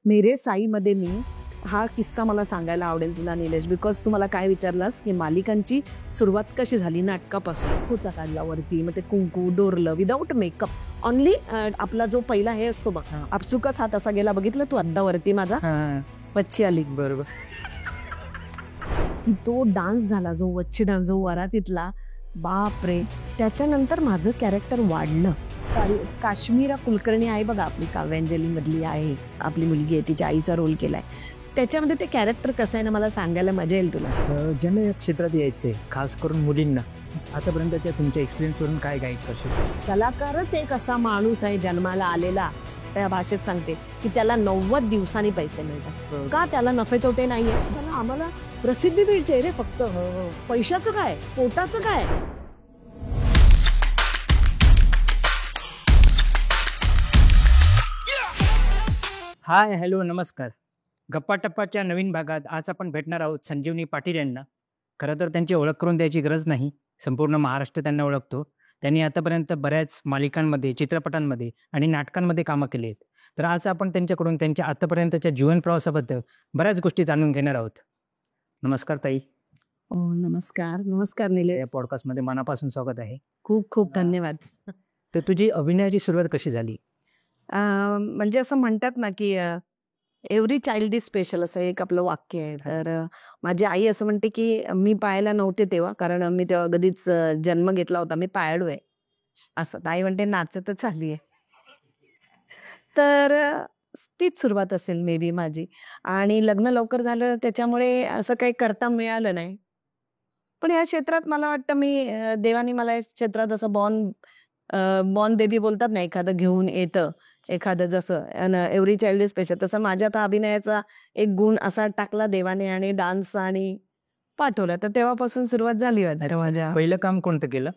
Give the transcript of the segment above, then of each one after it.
मेरे साईमध्ये मी हा किस्सा मला सांगायला आवडेल तुला निलेश, बिकॉज तू मला काय विचारलास की मालिकांची सुरुवात कशी झाली नाटकापासून. कुचा काढला वरती, मग ते कुंकू डोरलं विदाऊट मेकअप ऑनली. आपला जो पहिला हे असतो बघ, आपसुकच हात असा गेला, बघितलं तू अद्दा वरती माझा वच्ची आली बरोबर. तो डान्स झाला, जो वच्ची डान्स, जो वरातीतला, बाप रे. त्याच्यानंतर माझं कॅरेक्टर वाढलं. काश्मीरा कुलकर्णी आहे बघा, आपली काव्यांजली मधली आहे, आपली मुलगी आहे, तिच्या आईचा रोल केलाय. त्याच्यामध्ये ते कॅरेक्टर कसं आहे ना, मला सांगायला मजा येईल तुला. ज्यांना या क्षेत्रात यायचंय, खास करून मुलींना, आतापर्यंतच्या तुमच्या एक्सपिरियन्सवरून काय गाईड करशील? कलाकारच एक असा माणूस आहे जन्माला आलेला, त्या भाषेत सांगते की त्याला 90 दिवसांनी पैसे मिळतात. का? त्याला नफे तोटे नाहीये. त्याला आम्हाला प्रसिद्धी मिळते रे, फक्त पैशाचं काय, पोटाचं काय. हाय, हॅलो, नमस्कार. गप्पा टप्पाच्या नवीन भागात आज आपण भेटणार आहोत संजीवनी पाटील यांना. खरं तर त्यांची ओळख करून द्यायची गरज नाही, संपूर्ण महाराष्ट्र त्यांना ओळखतो. त्यांनी आतापर्यंत बऱ्याच मालिकांमध्ये, चित्रपटांमध्ये आणि नाटकांमध्ये कामं केली आहेत. तर आज आपण त्यांच्याकडून त्यांच्या आतापर्यंतच्या जीवन प्रवासाबद्दल बऱ्याच गोष्टी जाणून घेणार आहोत. नमस्कार ताई. नमस्कार. नमस्कार निलेश. या पॉडकास्टमध्ये मनापासून स्वागत आहे. खूप खूप धन्यवाद. तर तुझी अभिनयाची सुरुवात कशी झाली? म्हणजे असं म्हणतात ना की एव्हरी चाइल्ड इज स्पेशल, असं एक आपलं वाक्य आहे. तर माझी आई असं म्हणते की मी पाहायला नव्हते तेव्हा, कारण मी तेव्हा कधीच जन्म घेतला होता, मी पाळलो आहे असं. आई म्हणते नाचतच आली आहे. तर तीच सुरुवात असेल मे बी माझी. आणि लग्न लवकर झालं त्याच्यामुळे असं काही करता मिळालं नाही. पण या क्षेत्रात मला वाटतं मी देवाने मला या क्षेत्रात असं बॉर्न बेबी बोलतात ना, एखादं घेऊन येतं, एखादं जसं एव्हरी चाइल्ड इज स्पेशल, तसं माझ्यात अभिनयाचा एक गुण असा टाकला देवाने आणि डान्स आणि पाठवला. तर तेव्हापासून सुरुवात झाली वाटतं माझ्या. पहिलं काम कोणतं केलं?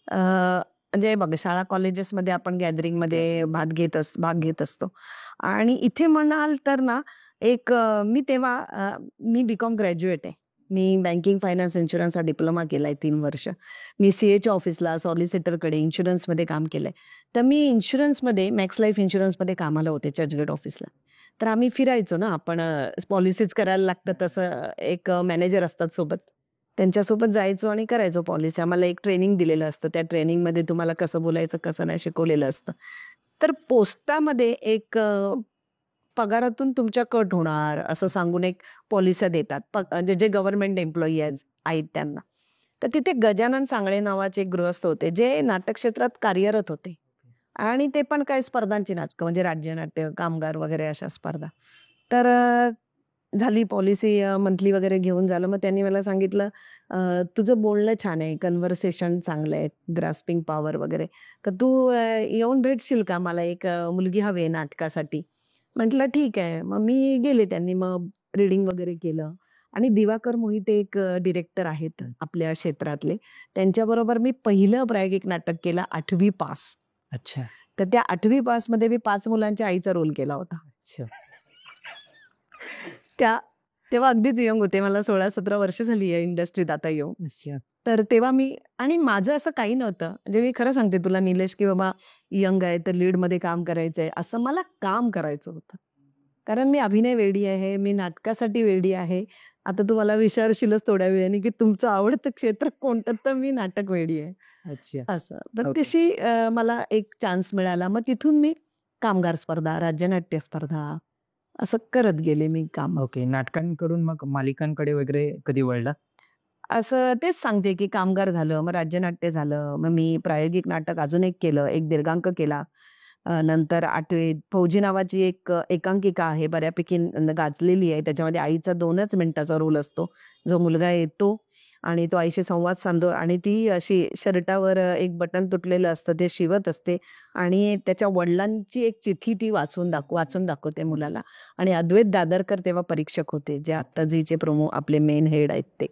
म्हणजे बघ, शाळा कॉलेजेसमध्ये आपण गॅदरिंगमध्ये भाग घेत असतो. आणि इथे म्हणाल तर ना, एक मी तेव्हा मी BCom ग्रॅज्युएट आहे. मी बँकिंग, फायनान्स, इन्शुरन्सचा डिप्लोमा केलाय 3 वर्ष. मी CAच्या ऑफिसला, सॉलिसिटरकडे, इन्शुरन्समध्ये काम केलंय. तर मी इन्शुरन्समध्ये, मॅक्स लाईफ इन्शुरन्समध्ये कामाला होते चर्चगेट ऑफिसला. तर आम्ही फिरायचो ना, आपण पॉलिसीज करायला लागतं तसं, एक मॅनेजर असतात सोबत, त्यांच्यासोबत जायचो आणि करायचो पॉलिसी. आम्हाला एक ट्रेनिंग दिलेलं असतं, त्या ट्रेनिंगमध्ये तुम्हाला कसं बोलायचं, कसं नाही शिकवलेलं असतं. तर पोस्टामध्ये एक पगारातून तुमच्या कट होणार असं सांगून एक पॉलिसी देतात, जे गव्हर्नमेंट एम्प्लॉई आहेत त्यांना. तर तिथे गजानन सांगळे नावाचे एक गृहस्थ होते, जे नाटक क्षेत्रात कार्यरत होते. आणि ते पण काही स्पर्धांची नाटकं, म्हणजे राज्यनाट्य, कामगार वगैरे अशा स्पर्धा. तर झाली पॉलिसी, मंथली वगैरे घेऊन झालं. मग त्यांनी मला सांगितलं, तुझं बोलणं छान आहे, कन्व्हर्सेशन चांगलं आहे, ग्रास्पिंग पॉवर वगैरे, तर तू येऊन भेटशील का, मला एक मुलगी हवी आहे नाटकासाठी. म्हटलं ठीक आहे. मग मी गेले. त्यांनी मग रीडिंग वगैरे केलं. आणि दिवाकर मोहिते एक डिरेक्टर आहेत आपल्या क्षेत्रातले, त्यांच्याबरोबर मी पहिलं प्रायोगिक नाटक केलं 8वी पास. अच्छा. तर त्या 8वी पासमध्ये मी 5 मुलांच्या आईचा रोल केला होता. अच्छा. तेव्हा अगदीच यंग होते, मला 16-17 वर्ष झाली या इंडस्ट्रीत आता येऊन. अच्छा. तर तेव्हा मी, आणि माझं असं काही नव्हतं, म्हणजे मी खरं सांगते तुला निलेश, की बाबा यंग आहे तर लीडमध्ये काम करायचंय, असं मला काम करायचं होतं. कारण मी अभिनय वेडी आहे, मी नाटकासाठी वेडी आहे. आता तू मला विचारशीलच थोड्या वेळाने की तुमचं आवडतं क्षेत्र कोणतं, तर मी नाटक वेडी आहे. अच्छा. असं. तर तशी मला एक चान्स मिळाला. मग तिथून मी कामगार स्पर्धा, राज्यनाट्य स्पर्धा असं करत गेले मी काम. ओके. नाटकांकडून मग मालिकांकडे वगैरे कधी वळला? असं तेच सांगते की कामगार झालं, मग राज्यनाट्य झालं, मग मी प्रायोगिक नाटक अजून एक केलं, एक दीर्घांक केला. नंतर 8वीत फौजी नावाची एक एकांकिका आहे, बऱ्यापैकी गाजलेली आहे. त्याच्यामध्ये आईचा 2च मिनिटाचा रोल असतो. जो मुलगा येतो आणि तो आईशी संवाद साधतो, आणि ती अशी शर्टावर एक बटन तुटलेलं असतं, ते शिवत असते, आणि त्याच्या वडिलांची एक चिठ्ठी ती वाचून दाखवते मुलाला. आणि अद्वैत दादरकर तेव्हा परीक्षक होते, जे आत्ता झीचे आपले मेन हेड आहेत ते.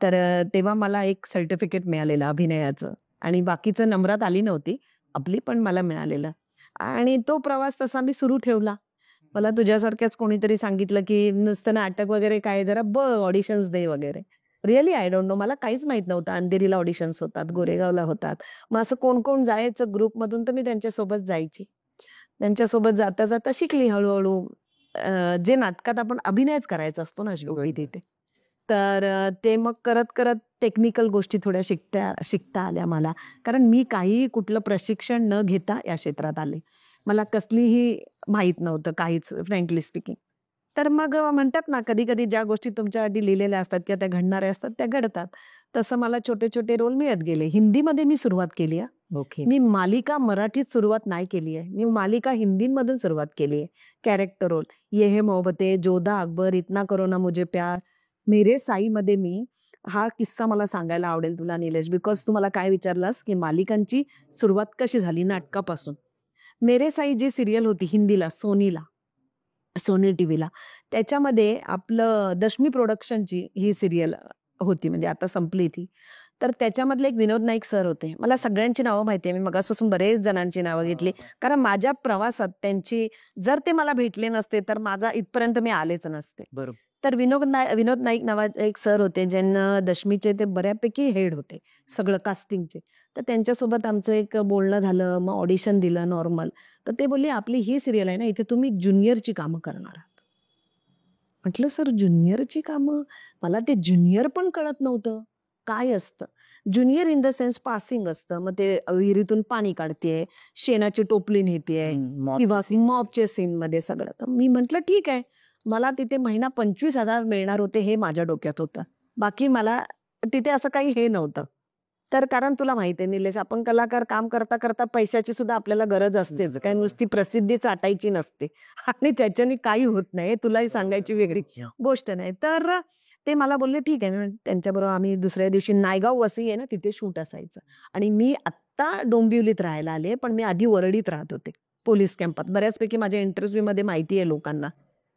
तर तेव्हा मला एक सर्टिफिकेट मिळालेलं अभिनयाचं, आणि बाकीचं नंबरात आली नव्हती आपली, पण मला मिळालेलं. आणि तो प्रवास तसा मी सुरू ठेवला. मला तुझ्यासारख्याच कोणीतरी सांगितलं की नुसतं नाटक वगैरे काय, जरा ऑडिशन्स दे वगैरे. रिअली आय डोंट नो, मला काहीच माहित नव्हतं. अंधेरीला ऑडिशन्स होतात, गोरेगावला होतात. मग असं कोण कोण जायचं ग्रुपमधून, तर मी त्यांच्यासोबत जायची. त्यांच्यासोबत जाता जाता शिकली हळूहळू. जे नाटकात आपण अभिनयच करायचा असतो ना शेवटी तिथे. तर ते मग करत करत टेक्निकल गोष्टी थोड्या शिकता आल्या मला. कारण मी काहीही कुठलं प्रशिक्षण न घेता या क्षेत्रात आले. मला कसलीही माहीत नव्हतं काहीच फ्रँकली स्पीकिंग. तर मग म्हणतात ना कधी-कधी ज्या गोष्टी तुमच्यासाठी लिहिलेल्या असतात किंवा त्या घडणाऱ्या असतात त्या घडतात. तसं मला छोटे-छोटे रोल मिळत गेले. हिंदीमध्ये मी सुरुवात केली हां. ओके. मी मालिका मराठीत सुरुवात नाही केली आहे. मी मालिका हिंदीमधून सुरुवात केली आहे. Character role. ये है मोहब्बतें, जोधा अकबर, इतना करो ना मुझे प्यार, मेरे साईमध्ये मी हा किस्सा मला सांगायला आवडेल तुला निलेश, बिकॉज तू मला काय विचारलास, की मालिकांची सुरुवात कशी झाली नाटकापासून. मेरे साई जी सीरियल होती हिंदीला, सोनी टीव्हीला, त्याच्यामध्ये आपलं दशमी प्रोडक्शनची ही सीरियल होती, म्हणजे आता संपली ती. तर त्याच्यामधले एक विनोद नाईक सर होते. मला सगळ्यांची नावं माहिती आहे. मी मगाचपासून बरेच जणांची नावं घेतली. कारण माझ्या प्रवासात त्यांची जर ते मला भेटले नसते, तर माझा इथपर्यंत मी आलेच नसते. बरोबर. तर विनोद नाईक नावाचे एक सर होते, ज्यांना दशमीचे ते बऱ्यापैकी हेड होते, सगळं कास्टिंगचे. तर त्यांच्यासोबत आमचं एक बोलणं झालं, मग ऑडिशन दिलं नॉर्मल. तर ते बोलले, "आपली ही सीरियल आहे ना, इथे तुम्ही ज्युनियरची कामं करणार आहात." म्हटलं, "सर ज्युनियरची कामं?" मला ते ज्युनियर पण कळत नव्हतं. काय असतं? Junior in the sense passing असतं. मग ते विहिरीतून पाणी काढतेय, शेणाची टोपली नेतेय किंवा मॉपच्या सीनमध्ये सगळं. तर मी म्हटलं, "ठीक आहे." मला तिथे महिना 25,000 मिळणार होते हे माझ्या डोक्यात होतं. बाकी मला तिथे असं काही हे नव्हतं. तर कारण तुला माहिती आहे निलेश, आपण कलाकार काम करता करता पैशाची सुद्धा आपल्याला गरज असतेच. काही नुसती प्रसिद्धी चाटायची नसते आणि त्याच्याने काही होत नाही. हे तुलाही सांगायची वेगळी गोष्ट नाही. तर ते मला बोलले, "ठीक आहे." त्यांच्याबरोबर आम्ही दुसऱ्या दिवशी नायगाव वसई आहे ना, तिथे शूट असायचं आणि मी आत्ता डोंबिवलीत राहायला आले, पण मी आधी वरळीत राहत होते, पोलीस कॅम्पात. बऱ्याचपैकी माझ्या इंटरव्ह्यूमध्ये माहिती आहे लोकांना.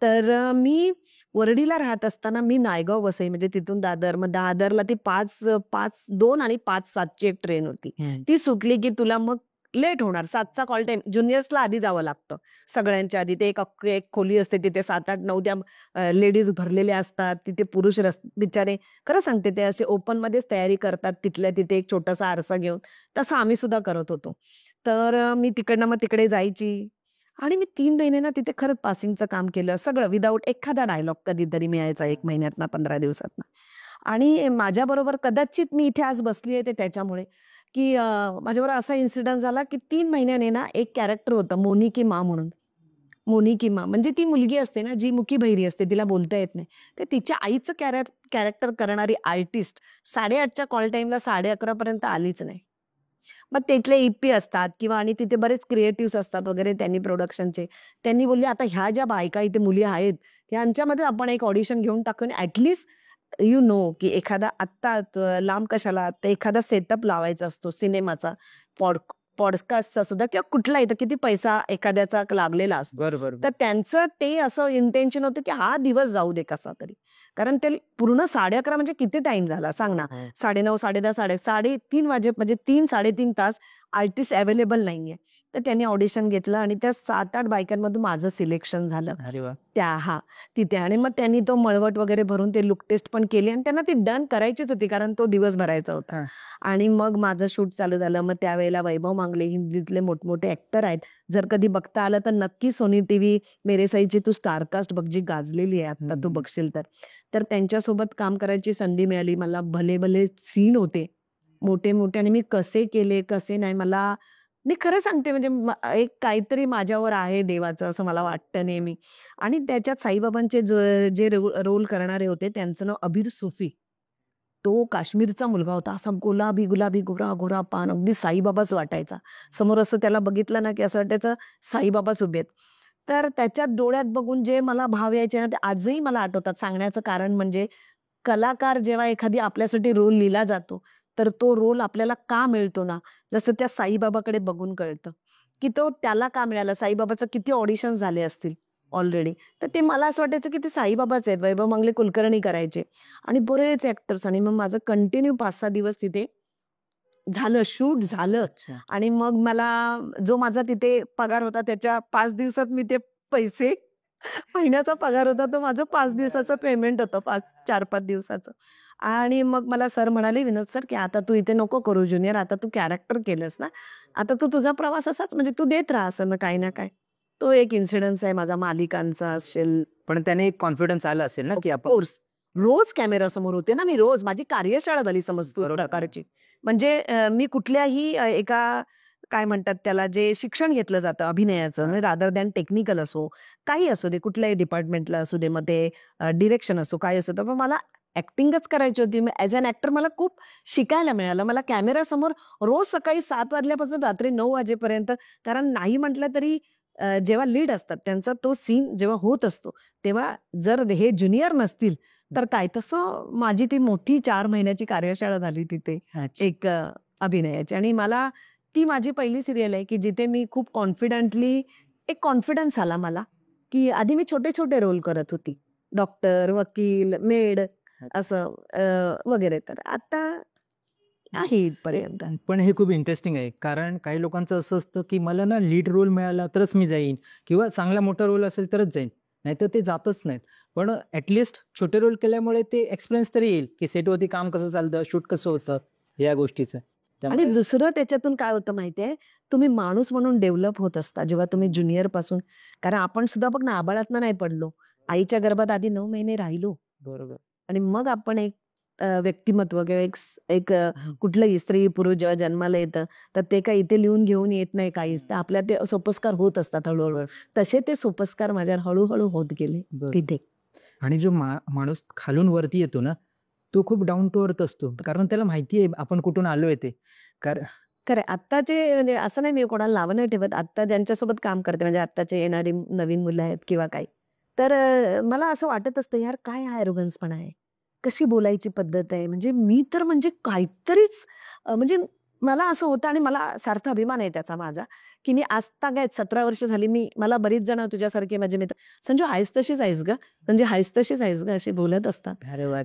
तर मी वरळीला राहत असताना मी नायगाव वसई म्हणजे तिथून दादर, मग दादरला ती 5:02 आणि 5:07 एक ट्रेन होती. ती सुटली की तुला मग लेट होणार. 7चा कॉल टाईम. ज्युनियर्सला आधी जावं लागतं. सगळ्यांच्या आधी. ते एक खोली असते तिथे 7, 8, 9 त्या लेडीज भरलेल्या असतात. तिथे पुरुष बिचारे खरं सांगते ते असे ओपनमध्येच तयारी करतात तिथल्या तिथे एक छोटासा आरसा घेऊन. तसं आम्ही सुद्धा करत होतो. तर मी तिकडनं मग तिकडे जायची आणि मी 3 महिने ना तिथे खरंच पासिंगचं काम केलं. सगळं विदाऊट एखादा डायलॉग कधीतरी मिळायचा 1 महिन्यातनं, 15 दिवसातनं. आणि माझ्याबरोबर कदाचित मी इथे आज बसली आहे ते त्याच्यामुळे, की माझ्याबरोबर असा इन्सिडेंट झाला, की 3 महिन्याने ना एक कॅरेक्टर होतं मोनी की माँ म्हणून. मोनी की माँ म्हणजे ती मुलगी असते ना, जी मुकी-बहिरी असते, तिला बोलता येत नाही. तर तिच्या आईचं कॅरेक्टर करणारी आर्टिस्ट 8:30च्या कॉल टाईमला 11:30 पर्यंत आलीच नाही. मग तिथले ई असतात किंवा आणि तिथे बरेच क्रिएटिव्हज असतात वगैरे त्यांनी प्रोडक्शनचे. त्यांनी बोलले, "आता ह्या ज्या बायका इथे मुली आहेत, त्यांच्यामध्ये आपण एक ऑडिशन घेऊन टाकू आणि यू नो की एखादा आत्ता लांब कशाला तर एखादा सेटअप लावायचा असतो सिनेमाचा, पॉड पॉडकास्टचा सुद्धा किंवा कुठलाही तर किती पैसा एखाद्याचा लागलेला असतो. बरोबर. तर त्यांचं ते असं इंटेन्शन होतं की हा दिवस जाऊ दे कसा तरी. कारण ते पूर्ण 11:30 म्हणजे किती टाईम झाला सांग ना. 9:30, 10:30, 3:30 वाजे म्हणजे 3-3.5 तास आर्टिस्ट अवेलेबल नाहीये. तर त्यांनी ऑडिशन घेतलं आणि त्या 7-8 बायकांमधून माझं सिलेक्शन झालं. अरे वाह! तिथे आणि मग त्यांनी तो मळवट वगैरे भरून ते लुक टेस्ट पण केली आणि त्यांना ती डन करायचीच होती कारण तो दिवस भरायचा होता. आणि मग माझं शूट चालू झालं. मग त्यावेळेला वैभव मांगले हिंदीतले मोठमोठे ॲक्टर आहेत. जर कधी बघता आलं तर नक्की सोनी टीव्ही मेरे साईची तू स्टारकास्ट बघ जी गाजलेली आहे आता तू बघशील तर. तर त्यांच्यासोबत काम करायची संधी मिळाली मला. भले-भले सीन होते मोठे-मोठे आणि मी कसे केले, कसे नाही मला मी खरं सांगते म्हणजे एक काहीतरी माझ्यावर आहे देवाचं असं मला वाटतं नेहमी. आणि त्याच्यात साईबाबांचे जे रोल करणारे होते त्यांचं नाव अबीर सुफी. तो काश्मीरचा मुलगा होता. असा गुलाबी, गोरा-गोरा पान अगदी साईबाबाच वाटायचा. समोर असं त्याला बघितलं ना, की असं वाटायचं साईबाबाच उभे आहेत. तर त्याच्या डोळ्यात बघून जे मला भाव यायचे ना, ते आजही मला आठवतात. सांगण्याचं कारण म्हणजे कलाकार जेव्हा एखादी आपल्यासाठी रोल लिहिला जातो, तर तो रोल आपल्याला का मिळतो ना, जसं त्या साईबाबाकडे बघून कळतं, की तो त्याला का मिळाला. साईबाबाचं किती ऑडिशन झाले असतील ऑलरेडी. तर ते मला असं वाटायचं, की ते साईबाबाच आहेत. वैभव मंगले कुलकर्णी करायचे आणि बरेच ॲक्टर्स आणि मग माझं कंटिन्यू 5-6 दिवस तिथे झालं, शूट झालं. अच्छा. आणि मग मला जो माझा तिथे पगार होता त्याच्या 5 दिवसात मी ते पैसे महिन्याचा पगार होता तो माझं 5 दिवसाचं पेमेंट होतं 4-5 दिवसाचं. आणि मग मला सर म्हणाले, "विनोद सर, की आता तू इथे नको करू ज्युनियर, आता तू कॅरेक्टर केलंस ना, आता तू तुझा प्रवास असाच म्हणजे तू देत राहा असं ना काही ना काही." तो एक इन्सिडन्स आहे माझा मालिकांचा असेल. पण त्याने एक कॉन्फिडन्स आला असेल ना की आपण कोर्स रोज कॅमेरा समोर होते ना मी. रोज माझी कार्यशाळा झाली समजतो बरोबर. प्रकारची. म्हणजे मी कुठल्याही एका काय म्हणतात त्याला जे शिक्षण घेतलं जातं अभिनयाचं रादर दॅन टेक्निकल असो काही असो दे कुठल्याही डिपार्टमेंटला असू दे मग ते डिरेक्शन असो काय असो तर पण मला ऍक्टिंगच करायची होती. ऍज अन ऍक्टर मला खूप शिकायला मिळालं. मला कॅमेरा समोर रोज सकाळी 7 वाजल्यापासून रात्री 9 वाजेपर्यंत कारण नाही म्हटलं तरी जेव्हा लीड असतात त्यांचा तो सीन जेव्हा होत असतो तेव्हा जर हे ज्युनियर नसतील तर काय तसं माझी ती मोठी 4 महिन्याची कार्यशाळा झाली तिथे एक अभिनयाची. आणि मला ती माझी पहिली सिरियल आहे की जिथे मी खूप कॉन्फिडंटली एक कॉन्फिडन्स आला मला की आधी मी छोटे छोटे रोल करत होती. डॉक्टर, वकील, मेड असं वगैरे. तर आता आहे इथपर्यंत. पण हे खूप इंटरेस्टिंग आहे कारण काही लोकांचं असं असतं की मला ना लीड रोल मिळाला तरच मी जाईन किंवा चांगला मोठा रोल असेल तरच जाईन नाहीतर ते जातच नाहीत. पण ॲटलिस्ट छोटे रोल केल्यामुळे ते एक्सपिरियन्स तरी येईल की सेटवरती काम कसं चालतं शूट कसं होतं या गोष्टीचं. आणि दुसरं त्याच्यातून काय होतं माहितीये तुम्ही माणूस म्हणून डेव्हलप होत असता जेव्हा तुम्ही ज्युनियर पासून. कारण आपण सुद्धा बघ ना आबाळातनं नाही पडलो. आईच्या गर्भात आधी 9 महिने राहिलो बरोबर. आणि मग आपण एक व्यक्तिमत्व किंवा एक कुठलंही स्त्री पुरुष जेव्हा जन्माला येतं तर ते काही इथे लिहून घेऊन येत नाही काहीच. तर आपल्या ते सोपस्कार होत असतात हळूहळू. तसे ते सोपस्कार माझ्यावर हळूहळू होत गेले तिथे. आणि जो माणूस खालून वरती येतो ना तो खूप डाऊन टू अर्थ असतो कारण त्याला माहिती आहे आपण कुठून आलोय ते. खरं आत्ताचे म्हणजे असं नाही मी कोणाला नावं नाही ठेवत. आत्ता ज्यांच्यासोबत काम करते म्हणजे आत्ताचे येणारी नवीन मुलं आहेत किंवा काही तर मला असं वाटत असतं यार काय हा ॲरोगन्सपणा आहे. कशी बोलायची पद्धत आहे. म्हणजे मी तर म्हणजे काहीतरीच म्हणजे मला असं होतं आणि मला सार्थ अभिमान आहे त्याचा माझा की मी आजता काय 17 वर्ष झाली मी मला बरीच जण तुझ्यासारखे माझे मित्र संजू आहेस तशीच आहेस ग म्हणजे आहेस तशीच आहेस ग असे बोलत असतात.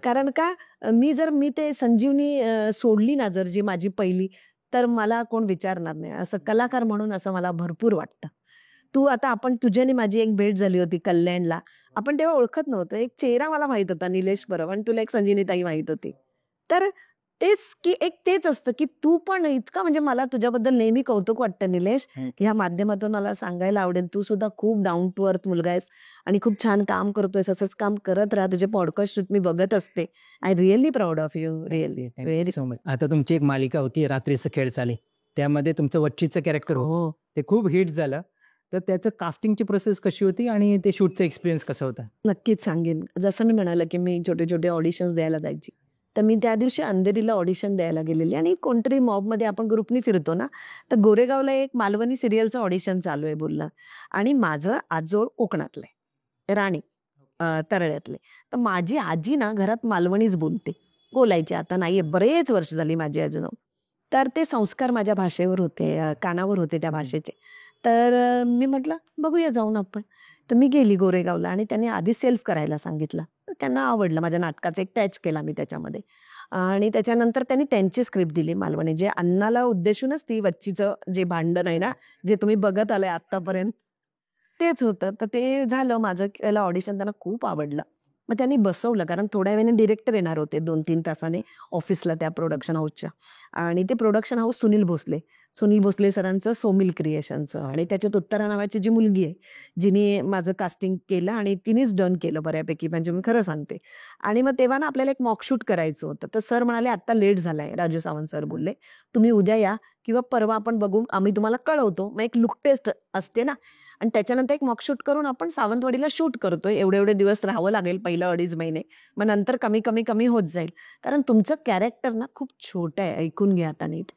कारण का मी ते संजीवनी सोडली ना जर जी माझी पहिली तर मला कोण विचारणार नाही. असं कलाकार म्हणून असं मला भरपूर वाटतं. तू आता आपण तुझ्याने माझी एक भेट झाली होती कल्याणला. आपण तेव्हा ओळखत नव्हतं. एक चेहरा मला माहित होता निलेश परब आणि तुला एक संजीवनी ताई माहित होती. तर तेच की एक तेच असतं की तू पण इतकं म्हणजे मला तुझ्याबद्दल नेहमी कौतुक वाटतं निलेश की ह्या माध्यमातून मला सांगायला आवडेल तू सुद्धा खूप डाऊन टू अर्थ मुलगा आहेस आणि खूप छान काम करतोयस. असंच काम करत राहा. तुझे पॉडकास्ट मी बघत असते. I really proud of you. Really very so much. आता तुमची एक मालिका होती रात्रीचं खेळ चाले त्यामध्ये तुमचं वच्चीचं कॅरेक्टर हो ते खूप हिट झालं. तर त्याचं कास्टिंगची प्रोसेस कशी होती आणि ते शूटचा एक्सपिरियन्स कसा होता? नक्कीच सांगेन. जसं मी म्हणालं की मी छोटे छोटे ऑडिशन्स द्यायला जायची. तर मी त्या दिवशी अंधेरीला ऑडिशन द्यायला गेलेली आणि कोणतरी मॉबमध्ये आपण ग्रुपनी फिरतो ना तर गोरेगावला एक मालवणी सिरियलचं ऑडिशन चालू आहे बोलणं आणि माझं आजोळ कोकणातलं आहे राणी तरळ्यातले. तर माझी आजी ना घरात मालवणीच बोलायची आता नाहीये बरेच वर्ष झाली माझी आजी जाऊन. तर ते संस्कार माझ्या भाषेवर होते कानावर होते त्या भाषेचे. तर मी म्हटलं बघूया जाऊन आपण. तर मी गेली गोरेगावला आणि त्यांनी आधी सेल्फ करायला सांगितलं. तर त्यांना आवडलं माझ्या नाटकाचा एक टॅच केला मी त्याच्यामध्ये आणि त्याच्यानंतर त्यांनी त्यांची स्क्रिप्ट दिली मालवणी जे अन्नाला उद्देशूनच ती वच्चीचं जे भांडण आहे ना जे तुम्ही बघत आलाय आतापर्यंत तेच होतं. तर ते झालं माझं त्याला ऑडिशन त्यांना खूप आवडलं. मग त्यांनी बसवलं कारण थोड्या वेळाने डिरेक्टर येणार होते 2-3 तासाने ऑफिसला त्या प्रोडक्शन हाऊसच्या आणि ते प्रोडक्शन हाऊस सुनील भोसले सरांचं सोमिल क्रिएशनचं आणि त्याच्यात उत्तरा नावाची जी मुलगी आहे जिने माझं कास्टिंग केलं आणि तिनेच डन केलं बऱ्यापैकी म्हणजे मी खरं सांगते. आणि मग तेव्हा ना आपल्याला एक मॉकशूट करायचं होतं तर सर म्हणाले आत्ता लेट झालाय राजू सावंत सर बोलले तुम्ही उद्या या किंवा परवा आपण बघू आम्ही तुम्हाला कळवतो. मग एक लुक टेस्ट असते ना आणि त्याच्यानंतर एक मॉकशूट करून आपण सावंतवाडीला शूट करतोय. एवढे दिवस राहावं लागेल पहिलं 2.5 महिने. मग नंतर कमी होत जाईल. कारण तुमचं कॅरेक्टर ना खूप छोटं आहे. ऐकून घ्या आता नीट.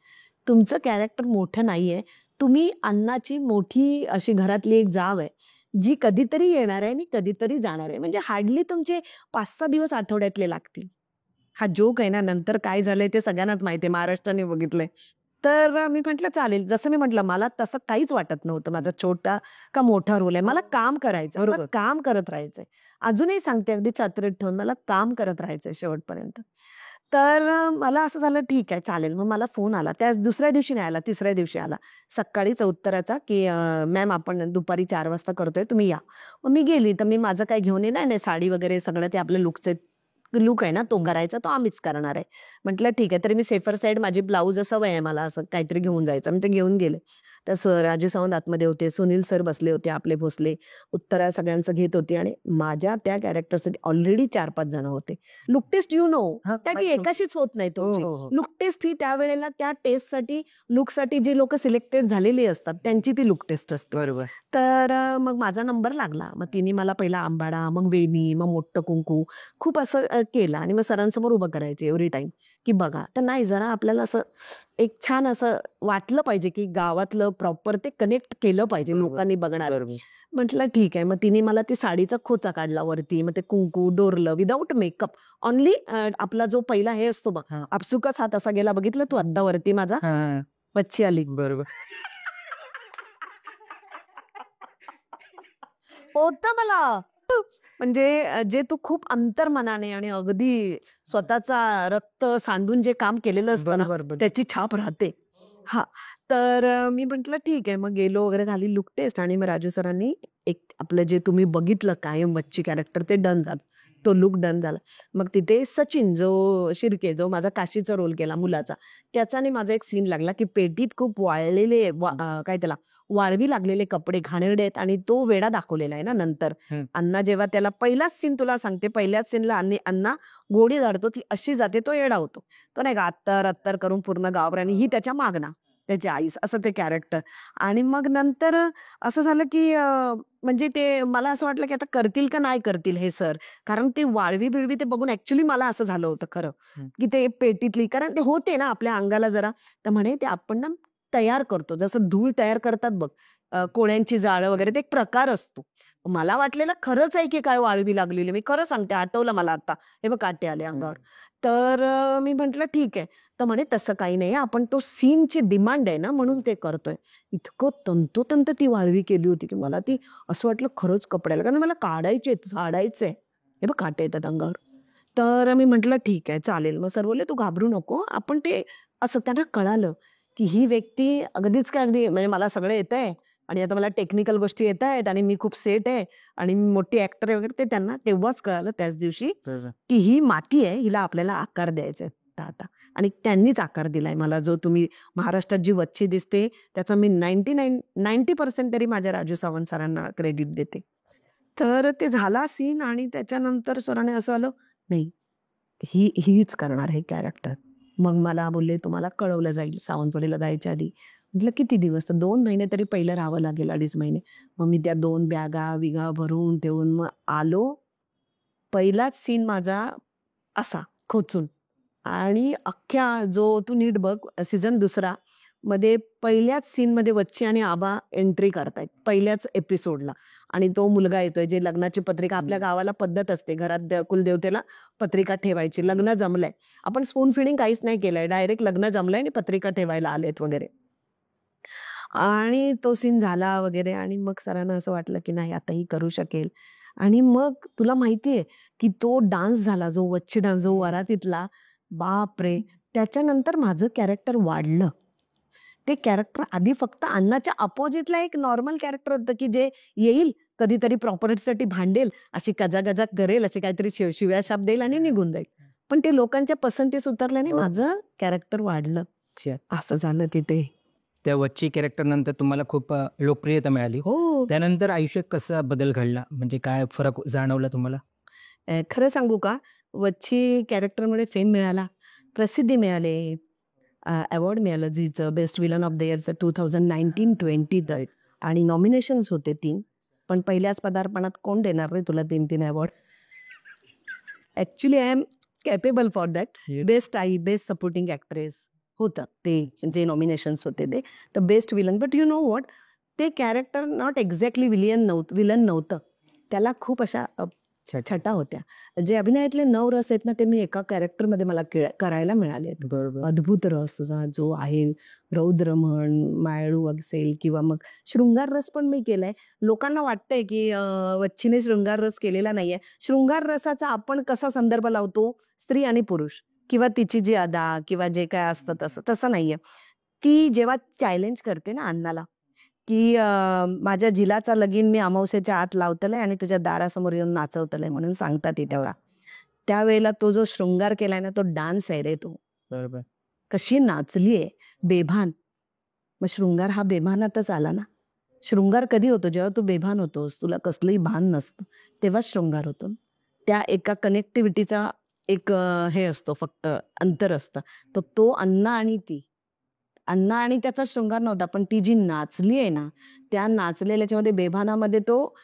तुमचं कॅरेक्टर मोठं नाहीये. तुम्ही अन्नाची मोठी अशी घरातली एक जाव आहे. जी कधीतरी येणार आहे आणि कधीतरी जाणार आहे. म्हणजे हार्डली तुमचे 5-6 दिवस आठवड्यातले लागतील. हा जोक आहे ना नंतर काय झालंय ते सगळ्यांनाच माहिती आहे. महाराष्ट्राने बघितलंय. तर मी म्हटलं चालेल. जसं मी म्हटलं मला तसं काहीच वाटत नव्हतं. माझा छोटा का मोठा रोल आहे. मला काम करायचं. मला काम करत राहायचंय. अजूनही सांगते अगदी चातरीत ठेवून मला काम करत राहायचंय शेवटपर्यंत. तर मला असं झालं ठीक आहे चालेल. मग मला फोन आला. त्या दुसऱ्या दिवशी नाही आला, तिसऱ्या दिवशी आला. सकाळीच उत्तराचा की मॅम आपण दुपारी 4 वाजता करतोय तुम्ही या. मग मी गेली तर मी माझं काही घेऊन ये नाही साडी वगैरे सगळं ते आपल्या लुकचे लुक आहे ना तो करायचा, तो आम्हीच करणार आहे. म्हटलं ठीक आहे. तरी मी सेफर साईड माझी ब्लाऊज सवय आहे मला असं काहीतरी घेऊन जायचं. मी ते घेऊन गेले. तर राजू सावंत आतमध्ये होते, सुनील सर बसले होते, आपले भोसले. उत्तरा सगळ्यांचं घेत होती आणि माझ्या त्या कॅरेक्टरसाठी ऑलरेडी 4-5 जण होते. लुक टेस्ट हां, त्या की माहिती होतं. एकाशीच होत नाही हो, तुमची. हो, हो. लुक टेस्ट ही त्यावेळेला त्या टेस्टसाठी, लुकसाठी जी लोकं सिलेक्टेड झालेली असतात त्यांची ती लुक टेस्ट असते. बरोबर. तर मग माझा नंबर लागला. मग तिने मला पहिला आंबाडा, मग वेणी, मग मोठं कुंकू खूप असं केलं आणि मग सरांसमोर उभं करायचे एव्हरी टाईम, की बघा. तर नाही जरा आपल्याला असं एक छान असं वाटलं पाहिजे, की गावातलं प्रॉपर ते कनेक्ट केलं पाहिजे बरोबर. लोकांनी बघणार. बरोबर. म्हटलं ठीक आहे. मग तिने मला ती साडीचा खोचा काढला वरती. मग ते कुंकू, डोरलं विदाऊट मेकअप. ओन्ली आपला जो पहिला हे असतो बघ, हां. आपसुकच हात असा गेला बघितलं तू आत्ता वरती माझा? हां, हां. मच्छी आली. बरोबर. होतं मला. म्हणजे जे तू खूप अंतर्मनाने आणि अगदी स्वतःचा रक्त सांडून जे काम केलेलं असतं ना, बरोबर, बरोबर. त्याची छाप राहते. हां. तर मी म्हटलं ठीक आहे. मग गेलो वगैरे झाली लुक टेस्ट आणि मग राजू सरांनी एक आपलं जे तुम्ही बघितलं कायम बच्ची कॅरेक्टर ते डन झालं. तो लुक डन झाला. मग तिथे सचिन जो शिर्के, जो माझा काशीचा रोल केला मुलाचा, त्याचा आणि माझा एक सीन लागला, की पेटीत खूप वाळलेले काय त्याला वाळवी लागलेले कपडे घाणेरडे आहेत आणि तो वेडा दाखवलेला आहे ना नंतर. हं. अण्णा जेव्हा त्याला पहिलाच सीन तुला सांगते, पहिल्याच सीनला अण्णा गोळी झाडतो, ती अशी जाते, तो येडा होतो. तो नाही का अत्तर करून पूर्ण गावभर आणि ही त्याच्या मागना, त्याची आईस असं ते कॅरेक्टर. आणि मग नंतर असं झालं, की म्हणजे ते मला असं वाटलं, की आता करतील का नाही करतील हे सर. कारण ते वाळवी-बिळवी ते बघून ॲक्चुअली मला असं झालं होतं खरं, हं. की ते पेटीतली कारण ते होते ना आपल्या अंगाला जरा. तर म्हणे ते आपण ना तयार करतो. जसं धूळ तयार करतात बघ, कोळ्यांची जाळं वगैरे ते एक प्रकार असतो. मला वाटलेलं खरंच आहे की काय वाळवी लागलेली. मी खरं सांगते आठवलं मला आता. हे बघ काटे आले अंगावर. तर मी म्हटलं ठीक आहे. तर म्हणे तसं काही नाही आपण तो सीनची डिमांड आहे ना म्हणून ते करतोय. इतकं तंतोतंत ती वाळवी केली होती की मला ती असं वाटलं खरंच कपड्याला कारण मला काढायचेत, झाडायचंय. हे बघ काटे येतात अंगावर. तर मी म्हटलं ठीक आहे चालेल. मग सर बोलले, "तू घाबरू नको." आपण ते असं त्यांना कळालं, की ही व्यक्ती अगदीच काय अगदी म्हणजे मला सगळं येतंय आणि आता मला टेक्निकल गोष्टी येतायत आणि मी खूप सेट आहे आणि मी मोठी ॲक्टर आहे वगैरे ते त्यांना तेव्हाच कळालं त्याच दिवशी, बरोबर. की ही माती आहे, हिला आपल्याला आकार द्यायचा आहे आता. आणि त्यांनीच आकार दिलाय मला जो तुम्ही महाराष्ट्रात जी वच्ची दिसते त्याचा मी 90% तरी माझ्या राजू सावंत सरांना क्रेडिट देते. तर ते झाला सीन आणि त्याच्यानंतर सरांनी असं आलं, "नाही, हीच करणार हे कॅरेक्टर." मग मला बोलले, "तुम्हाला कळवलं जाईल सावंतवाडीला जायच्या आधी." म्हटलं, "किती दिवस?" तर 2 महिने तरी पहिलं राहावं लागेल, 2.5 महिने. मग मी त्या 2 बॅगा-बिगा भरून ठेवून मग आलो. पहिलाच सीन माझा असा खोचून आणि अख्ख्या जो तू नीट बघ सीझन 2 मध्ये पहिल्याच सीनमध्ये वच्ची आणि आबा एंट्री करतायत पहिल्याच एपिसोडला आणि तो मुलगा येतोय जे लग्नाची पत्रिका आपल्या गावाला पद्धत असते घरात कुलदेवतेला पत्रिका ठेवायची लग्न जमलंय आपण स्पून फिडिंग काहीच नाही केलंय डायरेक्ट लग्न जमलंय आणि पत्रिका ठेवायला आलेत वगैरे आणि तो सीन झाला वगैरे आणि मग सरांना असं वाटलं की नाही आता ही करू शकेल आणि मग तुला माहितीये की तो डान्स झाला जो वच्ची डान्स जो वरातीतला बापरे त्याच्यानंतर माझं कॅरेक्टर वाढलं ते कॅरेक्टर आधी फक्त अण्णाच्या अपोजिटला एक नॉर्मल कॅरेक्टर होतं की जे येईल कधीतरी प्रॉपर्टीसाठी भांडेल अशी गजा करेल अशी काहीतरी शिव्या शाप देईल आणि निघून जाईल पण ते लोकांच्या पसंतीस उतरल्याने माझं कॅरेक्टर वाढलं अच्छा. असं झालं तिथे त्या वच्ची कॅरेक्टर नंतर तुम्हाला खूप लोकप्रियता मिळाली. हो त्यानंतर आयुष्यात कसा बदल घडला? म्हणजे काय फरक जाणवला तुम्हाला? खरं सांगू का वच्ची कॅरेक्टरमुळे फेम मिळाला प्रसिद्धी मिळाले अवॉर्ड मिळालं झीचं बेस्ट विलन ऑफ द इयरचं 2019-20 आणि नॉमिनेशन्स होते 3 पण पहिल्याच पदार्पणात कोण देणार रे तुला 3 award actually I am capable for that Yes. Best I best supporting actress होतं ते जे नॉमिनेशन्स होते ते तर best villain but you know what ते कॅरेक्टर नॉट एक्झॅक्टली विलन नव्हतं त्याला खूप अशा छटा होत्या जे अभिनयातले 9 रस आहेत ना ते मी एका कॅरेक्टरमध्ये मला करायला मिळाले आहेत बरोबर. अद्भुत रस तुझा जो आहे रौद्र म्हण मायळू असेल किंवा मग शृंगार रस पण मी केलाय लोकांना वाटतंय की वच्चीने शृंगार रस केलेला नाहीये शृंगार रसाचा आपण कसा संदर्भ लावतो स्त्री आणि पुरुष किंवा तिची जी अदा किंवा जे काय असतं तसं नाहीये ती जेव्हा चॅलेंज करते ना अण्णाला की माझ्या झिलाचा लगीन मी अमावस्येच्या आत लावतलंय आणि तुझ्या दारासमोर येऊन नाचवतलंय म्हणून सांगतात ती तेव्हा त्यावेळेला तो जो शृंगार केलाय ना, तो डान्स आहे रे तो. बरोबर. कशी नाचलीये बेभान. मग शृंगार हा बेभानातच आला ना. शृंगार कधी होतो? जेव्हा तू बेभान होतोस, तुला कसलंही भान नसतं, तेव्हा शृंगार होतो. त्या एका कनेक्टिव्हिटीचा एक हे असतो, फक्त अंतर असतं. तर तो अण्णा आणि त्याचा शृंगार नव्हता, पण ती जी नाचली आहे ना, त्या नाचलेल्याच्यामध्ये बेभानामध्ये तो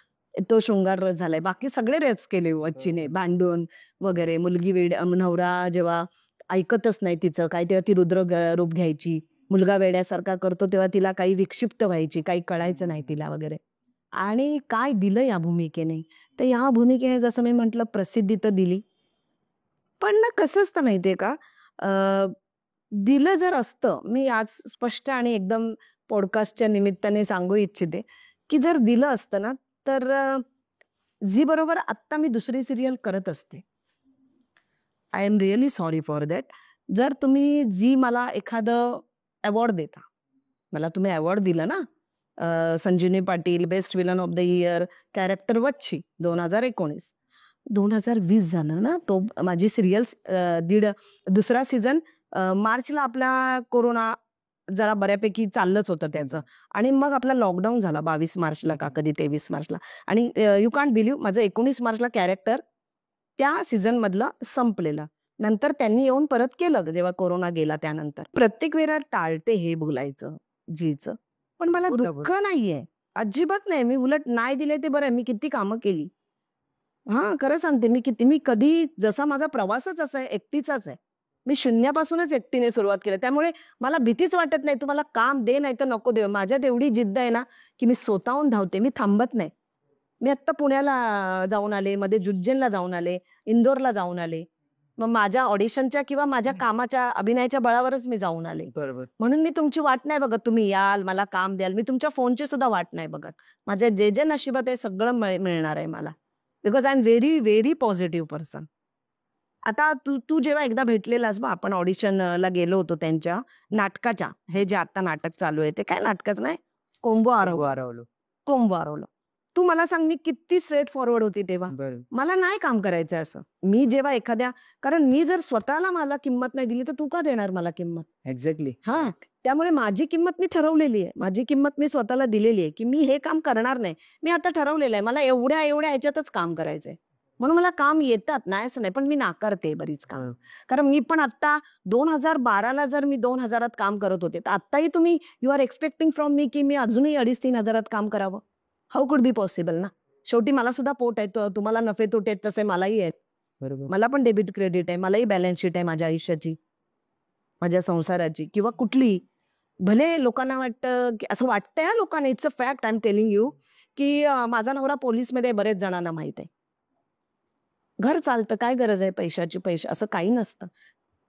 तो शृंगार रस झालाय. बाकी सगळे रस केले वच्चीने, भांडून वगैरे. मुलगी नवरा जेव्हा ऐकतच नाही तिचं काय, तेव्हा ती रुद्र रूप घ्यायची. मुलगा वेड्यासारखा करतो तेव्हा तिला काही विक्षिप्त व्हायची, काही कळायचं नाही तिला वगैरे. आणि काय दिलं या भूमिकेने. तर या भूमिकेने जसं मी म्हटलं प्रसिद्धी तर दिली. पण ना कसं असतं माहितीये का, दिलं जर असतं, मी आज स्पष्ट आणि एकदम पॉडकास्टच्या निमित्ताने सांगू इच्छिते, की जर दिलं असतं ना, तर झी बरोबर आत्ता मी दुसरी सिरियल करत असते. I am really sorry for that. जर तुम्ही झी मला एखादं अवॉर्ड देता, मला तुम्ही अवॉर्ड दिला ना, Sanjivani Patil best villain of the year, character वच्ची 2019. 2020 झालं ना, तो माझी सिरियल दुसरा सीझन मार्चला आपला कोरोना जरा बऱ्यापैकी चाललंच होतं त्याचं. आणि मग आपला लॉकडाऊन झाला 22 मार्चला का कधी 23 मार्चला. आणि यू कांट बिलीव्ह माझं 19 मार्चला कॅरेक्टर त्या सीझन मधलं संपलेलं. नंतर त्यांनी येऊन परत केलं जेव्हा कोरोना गेला त्यानंतर. प्रत्येक वेळेला टाळते हे बोलायचं झीचं. पण मला दुःख नाहीये, अजिबात नाही. मी उलट नाही दिले ते बरं आहे. मी किती कामं केली. खरं सांगते, मी कधी, जसा माझा प्रवासच असा आहे, एकटीचाच आहे. मी शून्यापासूनच एकटीने सुरुवात केली. त्यामुळे मला भीतीच वाटत नाही, तुम्हाला काम दे नाही तर नको दे. माझ्यात एवढी जिद्द आहे ना, की मी स्वतःहून धावते, मी थांबत नाही. मी आत्ता पुण्याला जाऊन आले, मध्ये जुज्जैनला जाऊन आले, इंदोरला जाऊन आले. मग माझ्या ऑडिशनच्या किंवा माझ्या कामाच्या अभिनयाच्या बळावरच मी जाऊन आले. बरोबर. म्हणून मी तुमची वाट नाही बघत, तुम्ही याल मला काम द्याल. मी तुमच्या फोनची सुद्धा वाट नाही बघत. माझ्या जे जे नशिबात आहे सगळं मिळणार आहे मला. Because I am very very positive person. आता तू तू जेव्हा एकदा भेटलेलास बा, आपण ऑडिशनला गेलो होतो त्यांच्या नाटकाच्या, हे जे आता नाटक चालू आहे ते काय नाटकच नाही, कोंबो आरवलं. कोंबो आरवलं. तू मला सांग, मी किती स्ट्रेट फॉरवर्ड होती तेव्हा. मला नाही काम करायचं असं. मी जेव्हा कारण मी जर स्वतःला मला किंमत नाही दिली तर तू का देणार मला किंमत. एक्झॅक्टली. त्यामुळे माझी किंमत मी ठरवलेली आहे. माझी किंमत मी स्वतःला दिलेली आहे, की मी हे काम करणार नाही. मी आता ठरवलेलं आहे, मला एवढ्या ह्याच्यातच काम करायचंय. म्हणून मला काम येतात, नाही असं नाही, पण मी नाकारते बरीच काम. कारण मी पण आता 2012ला जर मी 2000 काम करत होते, तर आत्ताही तुम्ही you are expecting from me की मी अजूनही 2,500-3,000 काम करावं. हाऊ कुड बी पॉसिबल ना. शेवटी मला सुद्धा पोट आहे, तुम्हाला नफे तोटे आहेत तसे मलाही आहेत. बरोबर. मला पण डेबिट क्रेडिट आहे, मलाही बॅलन्स शीट आहे माझ्या आयुष्याची, माझ्या संसाराची किंवा कुठली. भले लोकांना वाटतं की, असं वाटतंय लोकांना, it's a fact, I am telling you, की माझा नवरा पोलीसमध्ये, बरेच जणांना माहित आहे. घर चालतं, काय गरज आहे पैशाची, असं काही नसतं.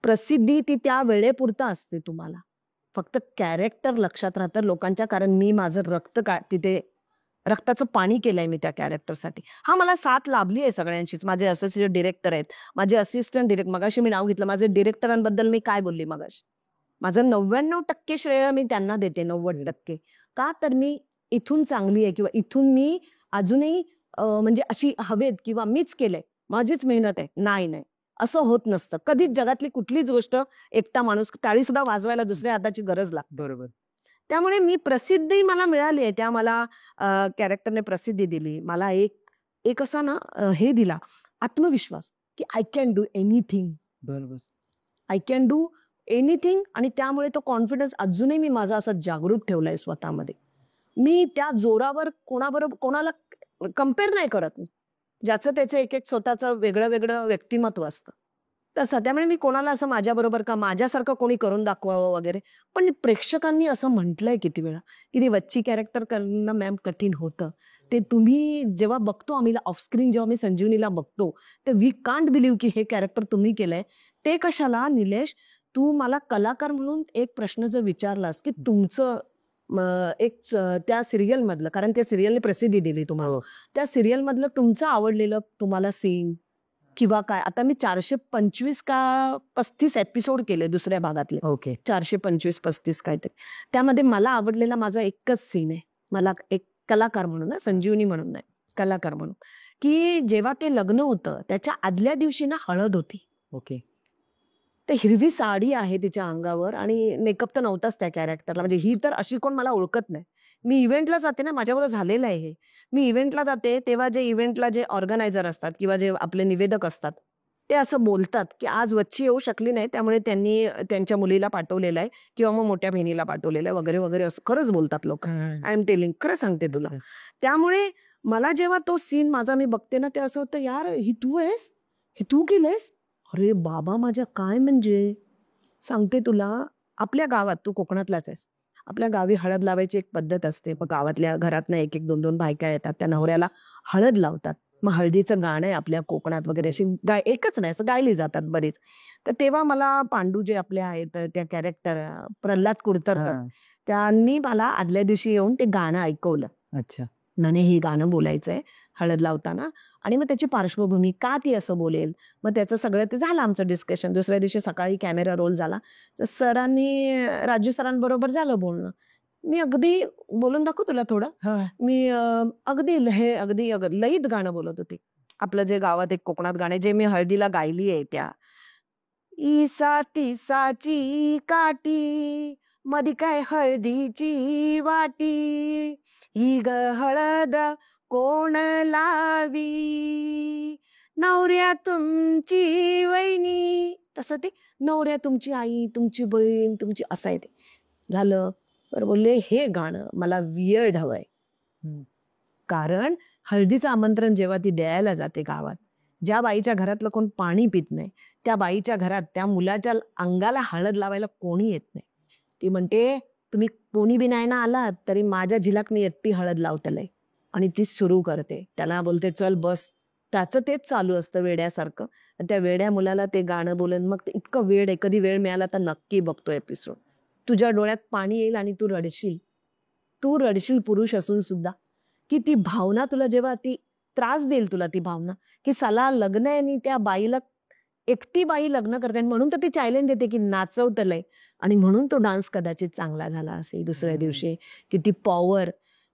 प्रसिद्धी ती त्या वेळेपुरता असते तुम्हाला. फक्त कॅरेक्टर लक्षात राहतं लोकांच्या, कारण मी माझं तिथे रक्ताचं पाणी केलंय मी त्या कॅरेक्टरसाठी. मला साथ लाभली आहे सगळ्यांशीच. माझे असोसिएट डिरेक्टर आहेत, माझे असिस्टंट डिरेक्टर, मगाशी मी नाव घेतलं, माझे डिरेक्टरांबद्दल मी काय बोलली मगाशी. माझं 99% श्रेय मी त्यांना देते, 90%. का तर मी इथून चांगली आहे, किंवा इथून मी अजूनही म्हणजे अशी हवेत, किंवा मीच केलंय, माझीच मेहनत आहे. नाही, असं होत नसतं कधीच. जगातली कुठलीच गोष्ट एकटा माणूस, टाळी सुद्धा वाजवायला दुसऱ्या हाताची गरज लागते. बरोबर. त्यामुळे मी प्रसिद्धी मला मिळाली आहे, त्या मला कॅरेक्टरने प्रसिद्धी दिली. मला एक असा ना हे दिला आत्मविश्वास, की आय कॅन डू एनिथिंग. बरोबर. I can do anything. आणि त्यामुळे तो कॉन्फिडन्स अजूनही मी माझा असा जागृत ठेवलाय स्वतःमध्ये. मी त्या जोरावर कोणाला कम्पेअर नाही करत. ज्याचं त्याचं एक स्वतःचं वेगळं व्यक्तिमत्व असतं तसं. त्यामुळे मी कोणाला असं माझ्याबरोबर का माझ्यासारखं कोणी करून दाखवावं वगैरे. पण प्रेक्षकांनी असं म्हटलंय किती वेळा, की ती वच्ची कॅरेक्टर करणं मॅम कठीण होतं. ते तुम्ही जेव्हा बघतो, आम्ही ऑफस्क्रीन जेव्हा मी संजीवनीला बघतो, तर वी कांट बिलीव्ह की हे कॅरेक्टर तुम्ही केलंय. ते कशाला निलेश, तू मला कलाकार म्हणून एक प्रश्न जर विचारलास, की तुमचं त्या सिरियल मधलं, कारण त्या सिरियलने प्रसिद्धी दिली तुम्हाला, त्या सिरियल मधलं तुमचं आवडलेलं तुम्हाला सीन किंवा काय. आता मी 425 का 35 एपिसोड केले दुसऱ्या भागातले. 425-35 काहीतरी. त्यामध्ये मला आवडलेला माझा एकच सीन आहे. मला एक कलाकार म्हणून, संजीवनी म्हणून नाही, कलाकार म्हणून, की जेव्हा ते लग्न होतं त्याच्या आदल्या दिवशी ना हळद होती. ओके. ते हिरवी साडी आहे तिच्या अंगावर आणि मेकअप तर नव्हताच त्या कॅरेक्टरला. म्हणजे ही तर अशी कोण मला ओळखत नाही. मी इव्हेंटला जाते ना, माझ्याबरोबर झालेलं आहे हे. मी इव्हेंटला जाते तेव्हा जे इव्हेंटला जे ऑर्गनायझर असतात किंवा जे आपले निवेदक असतात, ते असं बोलतात, की आज वच्ची येऊ शकली नाही त्यामुळे त्यांनी त्यांच्या मुलीला पाठवलेलं आहे किंवा मग मोठ्या बहिणीला पाठवलेलं आहे वगैरे, वगैरे असं खरंच बोलतात लोकं. आय एम टेलिंग, खरं सांगते तुला. अच्छा. त्यामुळे मला जेव्हा तो सीन माझा मी बघते ना, ते असं होतं, "यार ही तू आहेस? हे तू केलंयस?" अरे बाबा माझ्या, काय म्हणजे सांगते तुला, आपल्या गावात, तू कोकणातलाच आहेस, आपल्या गावी हळद लावायची एक पद्धत असते. मग गावातल्या घरातनं एक एक दोन दोन बायका येतात, त्या नवऱ्याला हळद लावतात. मग हळदीचं गाणं आहे आपल्या कोकणात वगैरे, अशी एकच नाही, असं गायली जातात बरीच. तर तेव्हा मला पांडू जे आपले आहेत त्या कॅरेक्टर प्रल्हाद कुडतरकर, हां. त्यांनी मला आदल्या दिवशी येऊन ते गाणं ऐकवलं. अच्छा. म्हणे हे गाणं बोलायचंय हळद लावताना आणि मग त्याची पार्श्वभूमी का ती असं बोलेल, मग त्याचं सगळं ते झालं आमचं डिस्कशन. दुसऱ्या दिवशी सकाळी कॅमेरा रोल झाला तर सरांनी, राजू सरांबरोबर झालं बोलणं. मी अगदी बोलून दाखवू तुला थोडं. हां. मी अगदी हे अगदी लईत गाणं बोलत होते. आपलं जे गावात एक कोकणात गाणे जे मी हळदीला गायली आहे त्या, "इसा तिसाची काठी, मधी काय हळदीची वाटी, ही ग हळद कोण लावी, नवऱ्या तुमची वहिनी." तसं ते नवऱ्या तुमची आई, तुमची बहीण, तुमची, असं आहे ते. झालं. तर बोलले हे गाणं मला वियर्ड हवंय. हं. कारण हळदीचं आमंत्रण जेव्हा ती द्यायला जाते गावात, ज्या बाईच्या घरातलं कोण पाणी पित नाही, त्या बाईच्या घरात त्या मुलाच्या अंगाला हळद लावायला कोणी येत नाही. ती म्हणते, तुम्ही कोणी बी नाही ना आलात तरी माझ्या झिलाक मी एकटी हळद लावतलंय. आणि ती सुरू करते. त्याला बोलते चल बस. त्याचं तेच चालू असतं वेड्यासारखं. आणि त्या वेड्या मुलाला ते गाणं बोलून मग ते इतकं वेड आहे. कधी वेळ मिळाला तर नक्की बघतो एपिसोड. तुझ्या डोळ्यात पाणी येईल आणि तू रडशील. तू रडशील पुरुष असून सुद्धा. की ती भावना तुला जेव्हा ती त्रास देईल तुला ती भावना, की साला लग्न आहे आणि त्या बाईला, एकटी बाई लग्न करते आणि म्हणून तर ती चॅलेंज देते की नाचवतलंय आणि म्हणून तो डान्स कदाचित चांगला झाला असेल दुसऱ्या दिवशी. की ती पॉवर,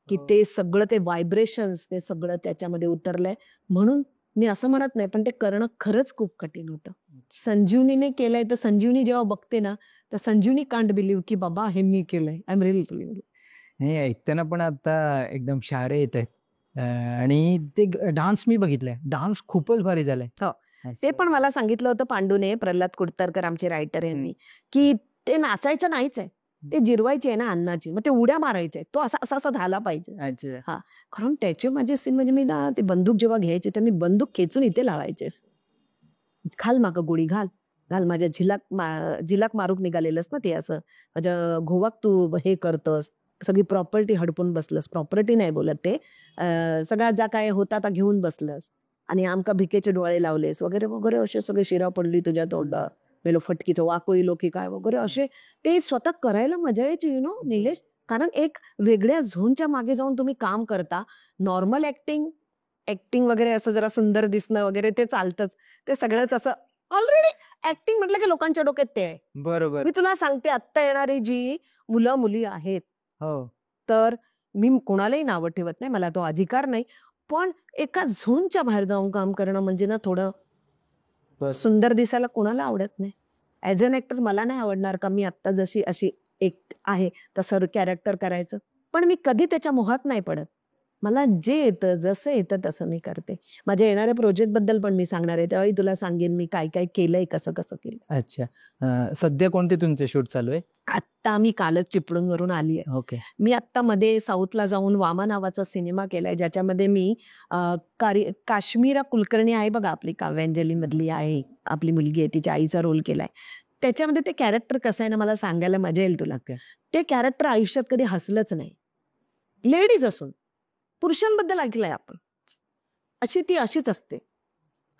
की हो. ते सगळं ते व्हायब्रेशन्स ते सगळं त्याच्यामध्ये उतरलंय. म्हणून मी असं म्हणत नाही, पण ते करणं खरंच खूप कठीण होतं. संजीवनीने केलंय तर संजीवनी जेव्हा बघते ना, तर संजीवनी कांट बिलीव्ह की बाबा हे मी केलंय. I am really telling you. नाही, ऐकताना पण आता एकदम शहारे येत आहेत. आणि ते डान्स मी बघितलाय. डान्स खूपच भारी झालाय. हो. ते पण मला सांगितलं होतं पांडूने, प्रल्हाद कुडतरकर आमचे रायटर यांनी, की ते नाचायचं नाहीच आहे. ते जिरवायची आहे ना अन्नाची. मग ते उड्या मारायचे. तो असा झाला पाहिजे. अच्छा. हां. कारण त्याचे माझे सीन म्हणजे मी ना ते बंदूक जेव्हा घ्यायचे त्यांनी बंदूक खेचून इथे लावायचे. घाल मागं गोळी घाल. घाल माझ्या झिलाक मारूक निघालेलंस ना ते असं. माझ्या घोवाक तू हे करतोस. सगळी प्रॉपर्टी हडपून बसलंस. प्रॉपर्टी नाही बोलत ते. सगळ्या ज्या काय होता त्या घेऊन बसलंस. आणि आमका भिकेचे डोळे लावलेस वगैरे, वगैरे असे सगळे शिरा पडली तुझ्या तोंडात. मेलो फटकीचं वाकोई लोकी काय वगैरे असे ते स्वतः करायला मजा यायची निलेश. कारण एक वेगळ्या झोनच्या मागे जाऊन तुम्ही काम करता. नॉर्मल ॲक्टिंग वगैरे असं जरा सुंदर दिसणं वगैरे ते चालतंच. ते सगळंच असं ऑलरेडी ॲक्टिंग म्हटलं की लोकांच्या डोक्यात ते आहे. बरोबर. मी तुला सांगते आत्ता येणारी जी मुलं-मुली आहेत, हो. तर मी कोणालाही नावं ठेवत नाही. मला तो अधिकार नाही. पण एका झोनच्या बाहेर जाऊन काम करणं म्हणजे ना थोडं बरं. सुंदर दिसायला कोणाला आवडत नाही. ॲज अन ॲक्टर मला नाही आवडणार का मी आत्ता जशी अशी एक आहे तसं कॅरेक्टर करायचं. पण मी कधी त्याच्या मोहात नाही पडत. मला जे येतं, जसं येतं तसं मी करते. माझ्या येणाऱ्या प्रोजेक्टबद्दल पण मी सांगणार आहे. तेव्हाही तुला सांगेन मी काय-काय केलंय, कसं-कसं केलं. अच्छा. सध्या कोणते तुमचे शूट चालू आहे? आत्ता मी कालच चिपळूणवरून आली आहे. ओके. मी आत्ता मध्ये साऊथला जाऊन वामा नावाचा सिनेमा केलाय, ज्याच्यामध्ये मी काश्मीरा कुलकर्णी आहे बघा, आपली काव्यांजली मधली आहे, आपली मुलगी आहे, तिच्या आईचा रोल केलाय. त्याच्यामध्ये ते कॅरेक्टर कसं आहे ना, मला सांगायला मजा येईल तुला. ते कॅरेक्टर आयुष्यात कधी हसलंच नाही. लेडीज असून. पुरुषांबद्दल ऐकलंय आपण. अशी ती अशीच असते.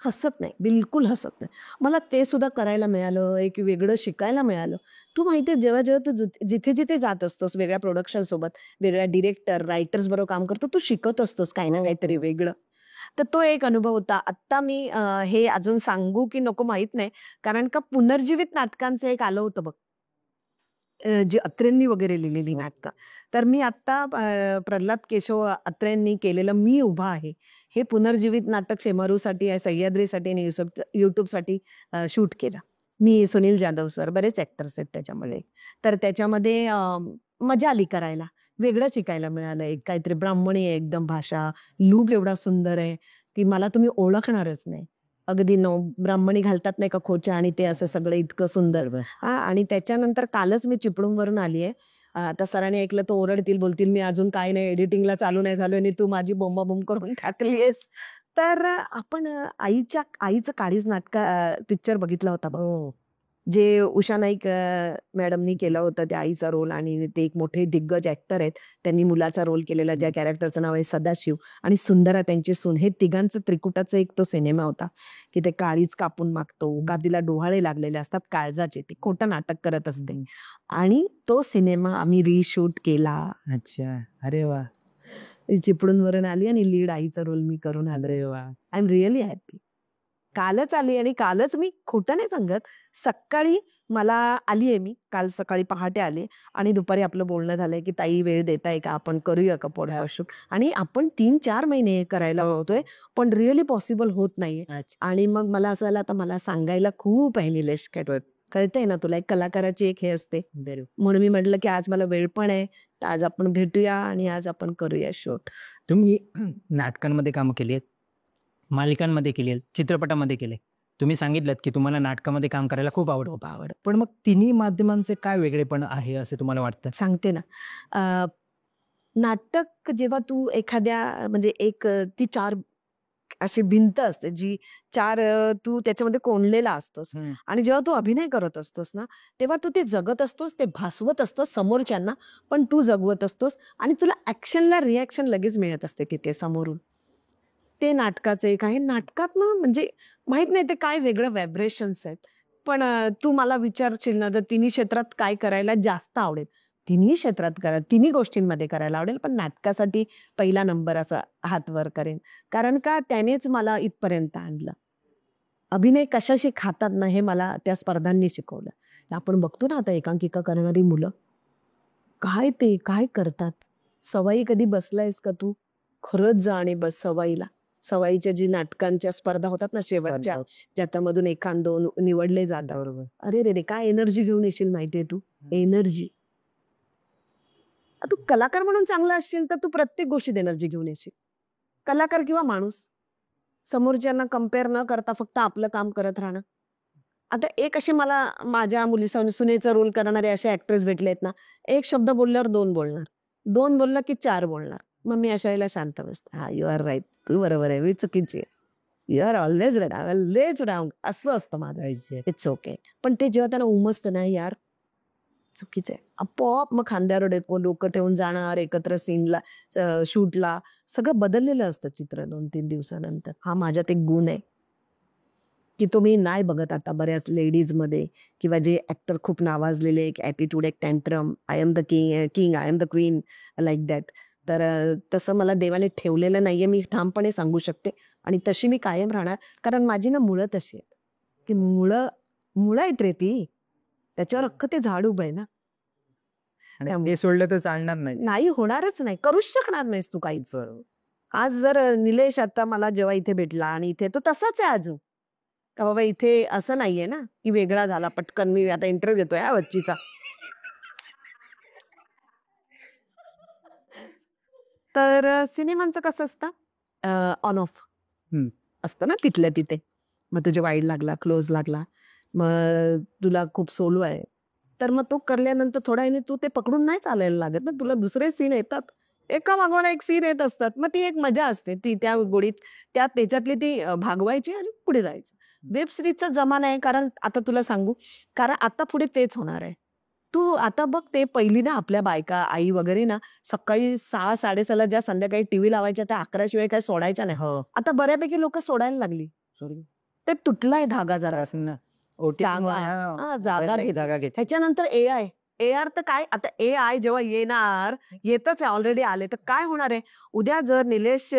हसत नाही, बिलकुल हसत नाही. मला ते सुद्धा करायला मिळालं, एक वेगळं शिकायला मिळालं. तू माहिती आहे जेव्हा-जेव्हा तू जिथे-जिथे जात असतोस वेगळ्या प्रोडक्शनसोबत, वेगळ्या डिरेक्टर, रायटर्स बरोबर काम करतो, तू शिकत असतोस काही ना काहीतरी वेगळं. तर तो एक अनुभव होता. आत्ता मी हे अजून सांगू की नको माहीत नाही. कारण का पुनर्जीवित नाटकांचं एक आलं होतं बघ. जी अत्रेंनी वगैरे लिहिलेली नाटकं. तर मी आत्ता प्रल्हाद केशव अत्रेंनी केलेलं मी उभा आहे, हे पुनर्जीवित नाटक शेमारूसाठी, सह्याद्रीसाठी आणि युट्यूबसाठी शूट केलं. मी, सुनील जाधव सर, बरेच ऍक्टर्स आहेत त्याच्यामध्ये. तर त्याच्यामध्ये मजा आली करायला. वेगळं शिकायला मिळालं. एक काहीतरी ब्राह्मणी आहे एकदम भाषा, लूक एवढा सुंदर आहे की मला तुम्ही ओळखणारच नाही. अगदी ब्राह्मणी घालतात नाही का खोच्या, आणि ते असं सगळं इतकं सुंदर. हा, आणि त्याच्यानंतर कालच मी चिपळूणवरून आली आहे. आता सरांनी ऐकलं तर ओरडतील, बोलतील मी अजून काय नाही, एडिटिंगला चालू नाही झालो आणि तू माझी बोंबाबोंब करून टाकलीयस. तर आपण आईचं काळीज पिक्चर बघितला होता बघ, जे उषा नाईक मॅडमनी केलं होतं, त्या आईचा रोल. आणि ते एक मोठे दिग्गज ऍक्टर आहेत, त्यांनी मुलाचा रोल केलेला, ज्या कॅरेक्टरचं नाव आहे सदाशिव, आणि सुंदरा त्यांची सून. हे तिघांचं त्रिकुटाचा एक तो सिनेमा होता की ते काळीज कापून मागतो, गादीला डोहाळे लागलेले असतात काळजाचे, ते खोटं नाटक करत असते. आणि तो सिनेमा आम्ही रिशूट केला. अच्छा, अरे वा. चिपळूणवरून आली आणि लीड आईचा रोल मी करून आले. अरे वा. I am really happy. कालच आली, आणि कालच मी खोटं नाही सांगत, सकाळी मला आली आहे, मी काल सकाळी पहाटे आले, आणि दुपारी आपलं बोलणं झालंय की ताई वेळ देताय का, आपण करूया का पॉडकास्ट शूट. आणि आपण 3-4 महिने करायला होतोय, पण रिअली पॉसिबल होत नाहीये. आणि मग मला असं झालं, आता मला सांगायला खूप आहे निलेश, कळतंय ना तुला, एक कलाकाराची एक हे असते. म्हणून मी म्हटलं की आज मला वेळ पण आहे, तर आज आपण भेटूया आणि आज आपण करूया शूट. तुम्ही नाटकांमध्ये कामं केली आहेत, मालिकांमध्ये केली आहेत, चित्रपटामध्ये केले. तुम्ही सांगितलं की तुम्हाला नाटकामध्ये काम करायला खूप आवडतं. पण मग तिन्ही माध्यमांचे काय वेगळेपण आहे असं तुम्हाला वाटतं? सांगते ना. नाटक जेव्हा तू एखाद्या, म्हणजे एक ती 4 अशी भिंत असते, जी 4 तू त्याच्यामध्ये कोंडलेला असतोस. आणि जेव्हा तू अभिनय करत असतोस ना, तेव्हा तू ते जगत असतोस, ते भासवत असतोस समोरच्यांना, पण तू जगवत असतोस, आणि तुला ऍक्शनला रिॲक्शन लगेच मिळत असते तिथे समोरून. ते नाटकाचं एक आहे. नाटकात ना, म्हणजे माहित नाही ते काय वेगळं व्हायब्रेशन्स आहेत. पण तू मला विचारशील ना, तर तिन्ही क्षेत्रात काय करायला जास्त आवडेल, तिन्ही क्षेत्रात तिन्ही गोष्टींमध्ये करायला आवडेल, पण नाटकासाठी पहिला नंबर असा हात वर करेन. कारण का, त्यानेच मला इथपर्यंत आणलं. अभिनय कशाशी खातात ना, हे मला त्या स्पर्धांनी शिकवलं. आपण बघतो ना आता एकांकिका करणारी मुलं, काय करतात. सवाई कधी बसलायस का तू? खरंच जा आणि बस सवाईला. सवाईच्या जी नाटकांच्या स्पर्धा होतात ना शेवटच्या, ज्याच्यामधून 1-2 निवडले जातात. बरोबर. अरे रे रे, काय एनर्जी घेऊन येशील माहितीये तू? एनर्जी. तू कलाकार म्हणून चांगला असशील तर तू प्रत्येक गोष्टीत एनर्जी घेऊन येशील. कलाकार किंवा माणूस, समोरच्यांना कम्पेअर न करता फक्त आपलं काम करत राहणं. आता एक अशी मला माझ्या सुनेचा रोल करणारे असे ऍक्ट्रेस भेटले आहेत ना, एक शब्द बोलल्यावर 2 बोलणार, 2 बोलला की 4 बोलणार. मग मी अशा वेळेला शांत बसते. हा, यू आर राईट, तू बरोबर आहे, मी चुकीची आहे. You are always right, I always wrong, असं असतं माझं. It's okay. पण ते जेव्हा त्यांना उमजतं ना, यार चुकीचं आहे, आपोआप मग खांद्यावर लोक ठेवून जाणार, एकत्र सीनला, शूटला, सगळं बदललेलं असतं चित्र 2-3 दिवसानंतर. हा माझ्यात एक गुण आहे की तो मी नाही बघत आता बऱ्याच लेडीजमध्ये, किंवा जे ऍक्टर खूप नावाजलेले, एक ॲटिट्यूड, एक tantrum, I am the king, I am the queen, like that. तर तसं मला देवाने ठेवलेलं नाहीये, मी ठामपणे सांगू शकते. आणि तशी मी कायम राहणार, कारण माझी ना मुळं तशी आहेत की मुळं आहेत रे ती, त्याच्यावर अख्खं ते झाड उभं आहे ना. ते सोडलं तर चालणार नाही, होणारच नाही, करूच शकणार नाहीस तू काहीच. आज जर निलेश आता मला जेव्हा इथे भेटला, आणि इथे तो तसाच आहे अजून, का बाबा इथे असं नाहीये ना की वेगळा झाला पटकन. मी आता इंटरव्ह्यू देतोय हा बच्चीचा. तर सिनेमांचं कसं असतं, ऑन ऑफ असतं ना तिथल्या तिथे. मग तुझे वाईड लागला, क्लोज लागला, मग तुला खूप सोलो आहे, तर मग तो करल्यानंतर थोड्या वेळाने तू ते पकडून नाही चालायला लागत ना, तुला दुसरे सीन येतात, एका मागोमाग एक सीन येत असतात. मग ती एक मजा असते, ती त्या गोडीत, त्याच्यातली ती भागवायची आणि पुढे जायचं. वेब सिरीजचा जमाना आहे, कारण आता तुला सांगू, कारण आता पुढे तेच होणार आहे. तू आता बघ, ते पहिली ना आपल्या बायका, आई वगैरे ना, सकाळी 6-6:30 ज्या संध्याकाळी टीव्ही लावायच्या, त्या 11 शिवाय काय सोडायच्या नाही. आता बऱ्यापैकी लोक सोडायला लागली. ते तुटलाय धागा जरा. जागा घेत. त्याच्यानंतर AR तर काय, आता AI जेव्हा येणार, येतच आहे, ऑलरेडी आले, तर काय होणार आहे उद्या, जर निलेश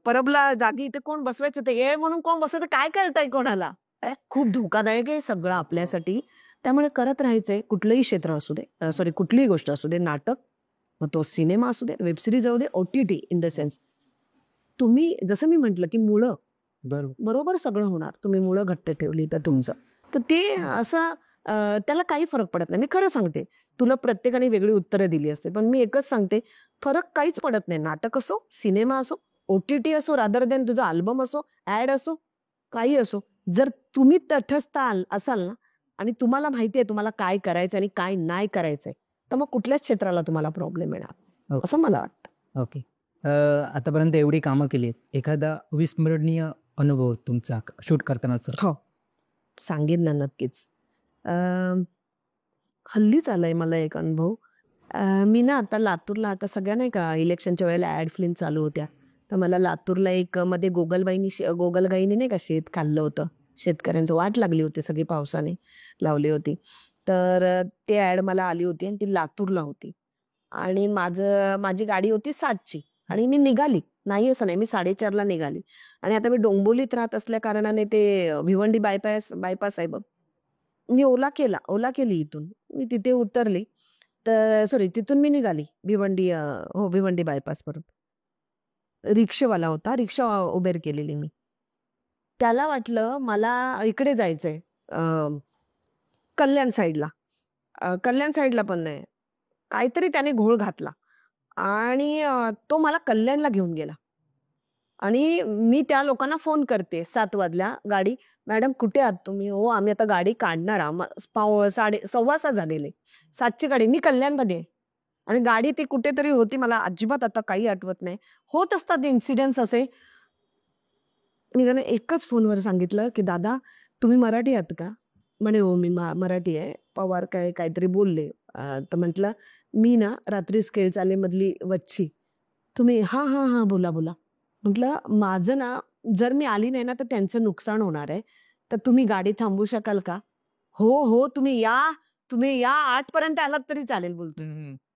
परबला जागी इथे कोण बसवायचं, ते AI म्हणून कोण बसवायचं, काय कळतंय कोणाला. खूप धोकादायक आहे सगळं आपल्यासाठी. त्यामुळे करत राहायचंय, कुठलंही क्षेत्र असू दे, सॉरी, कुठलीही गोष्ट असू दे, नाटक, मग तो सिनेमा असू दे, वेब सिरीज असू दे, OTT इन द सेन्स, तुम्ही जसं मी म्हटलं की मुळं बरोबर. बरोबर सगळं होणार. तुम्ही मुळं घट्ट ठेवली तर तुमचं. तर ते असं त्याला काही फरक पडत नाही. मी खरं सांगते. तुला प्रत्येकाने वेगळी उत्तरं दिली असते. पण मी एकच सांगते, फरक काहीच पडत नाही. नाटक असो, सिनेमा असो, OTT असो, रादर दॅन तुझा अल्बम असो, ॲड असो, काही असो. जर तुम्ही तटस्थ असाल ना आणि तुम्हाला माहिती आहे तुम्हाला काय करायचं आणि काय नाही करायचंय, तर मग कुठल्याच क्षेत्राला तुम्हाला प्रॉब्लेम येणार, ओके. असं मला वाटतं. ओके. आतापर्यंत एवढी कामं केली आहेत. एखादा अविस्मरणीय अनुभव तुमचा शूट करतानाचा? हो, सांगेन ना नक्कीच. अ, हल्लीच आलाय मला एक अनुभव. मी ना आता लातूरला आता सगळ्या नाही का इलेक्शनच्या वेळेला ॲड फिल्म चालू होत्या. तर मला लातूरला एक मध्ये गोगलगाईने नाही का शेत खाल्लं होतं. शेतकऱ्यांचं वाट लागली होती सगळी पावसाने लावली होती. तर ते ॲड मला आली होती आणि ती लातूरला होती. आणि माझी गाडी होती 7ची आणि मी निघाली. नाही असं नाही, मी 4:30ला निघाली आणि आता मी डोंबिवलीत राहत असल्या कारणाने ते भिवंडी बायपास आहे बघ. मी ओला केली इथून. मी तिथे उतरली. तर सॉरी तिथून मी निघाली भिवंडी बायपासवरून. रिक्षावाला होता. रिक्षा उबेर केलेली मी. त्याला वाटलं मला इकडे जायचंय कल्याण साईडला. कल्याण साईडला पण नाही. काहीतरी त्याने घोळ घातला आणि तो मला कल्याणला घेऊन गेला. आणि मी त्या लोकांना फोन करते 7 वाजल्या गाडी, "मॅडम कुठे आहात तुम्ही?" "हो, आम्ही आता गाडी काढणार साडे 6:15 झालेले. 7ची गाडी. मी कल्याणमध्ये आहे. आणि गाडी ती कुठेतरी होती मला अजिबात आता काही आठवत नाही. होत असतात इन्सिडेंट्स असे. मी त्याला एकच फोनवर सांगितलं, की "दादा तुम्ही मराठी आहात का?" म्हणे, "हो, मी मराठी आहे." पवार काहीतरी बोलले. तर म्हटलं, "मी ना रात्री स्केल चालेमधली वच्छी. तुम्ही" "हां, हां, हां. बोला, बोला." म्हटलं, "माझं ना जर मी आली नाही ना तर त्यांचं नुकसान होणार आहे. तर तुम्ही गाडी थांबवू शकाल का?" "हो, हो. तुम्ही या 8 पर्यंत आलात तरी चालेल" बोलतो.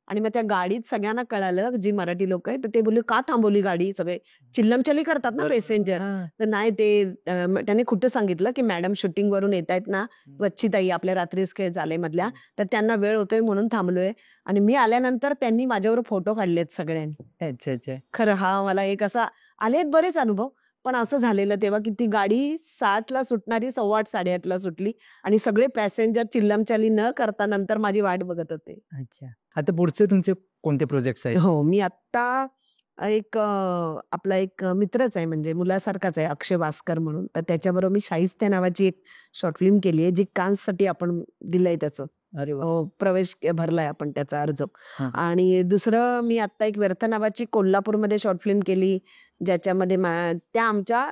आणि मग त्या गाडीत सगळ्यांना कळालं जी मराठी लोकं आहेत, तर ते बोलले, "का थांबवली गाडी?" सगळे चिल्लमचली करतात ना पॅसेंजर. हां. तर नाही ते त्याने खोटं सांगितलं, की "मॅडम शूटिंगवरून येतायत ना, वच्छीताई आपल्या रात्री स्केल चालेमधल्या, तर त्यांना वेळ होतोय म्हणून थांबलोय." आणि मी आल्यानंतर त्यांनी माझ्याबरोबर फोटो काढलेत सगळ्यांनी. अच्छा, अच्छा. खरं हा मला एक असा आलेत बरेच अनुभव. पण असं झालेलं तेव्हा की ती गाडी 7ला सुटणारी 8:15 8:30ला सुटली आणि सगळे पॅसेंजर चिल्लमचाली न करता नंतर माझी वाट बघत होते. अच्छा. आता पुढचे तुमचे कोणते प्रोजेक्ट्स आहेत? हो, मी आत्ता आपला एक मित्रच आहे म्हणजे मुलासारखाच आहे अक्षय भास्कर म्हणून. तर त्याच्याबरोबर मी शाहिस्ते नावाची एक शॉर्ट फिल्म केली आहे, जी कान्ससाठी आपण दिलंय त्याचं. अरे वाह! प्रवेश भरलाय आपण त्याचा अर्ज. हां. आणि दुसरं मी आत्ता एक व्यर्थ नावाची कोल्हापूरमध्ये शॉर्ट फिल्म केली, ज्याच्यामध्ये त्या आमच्या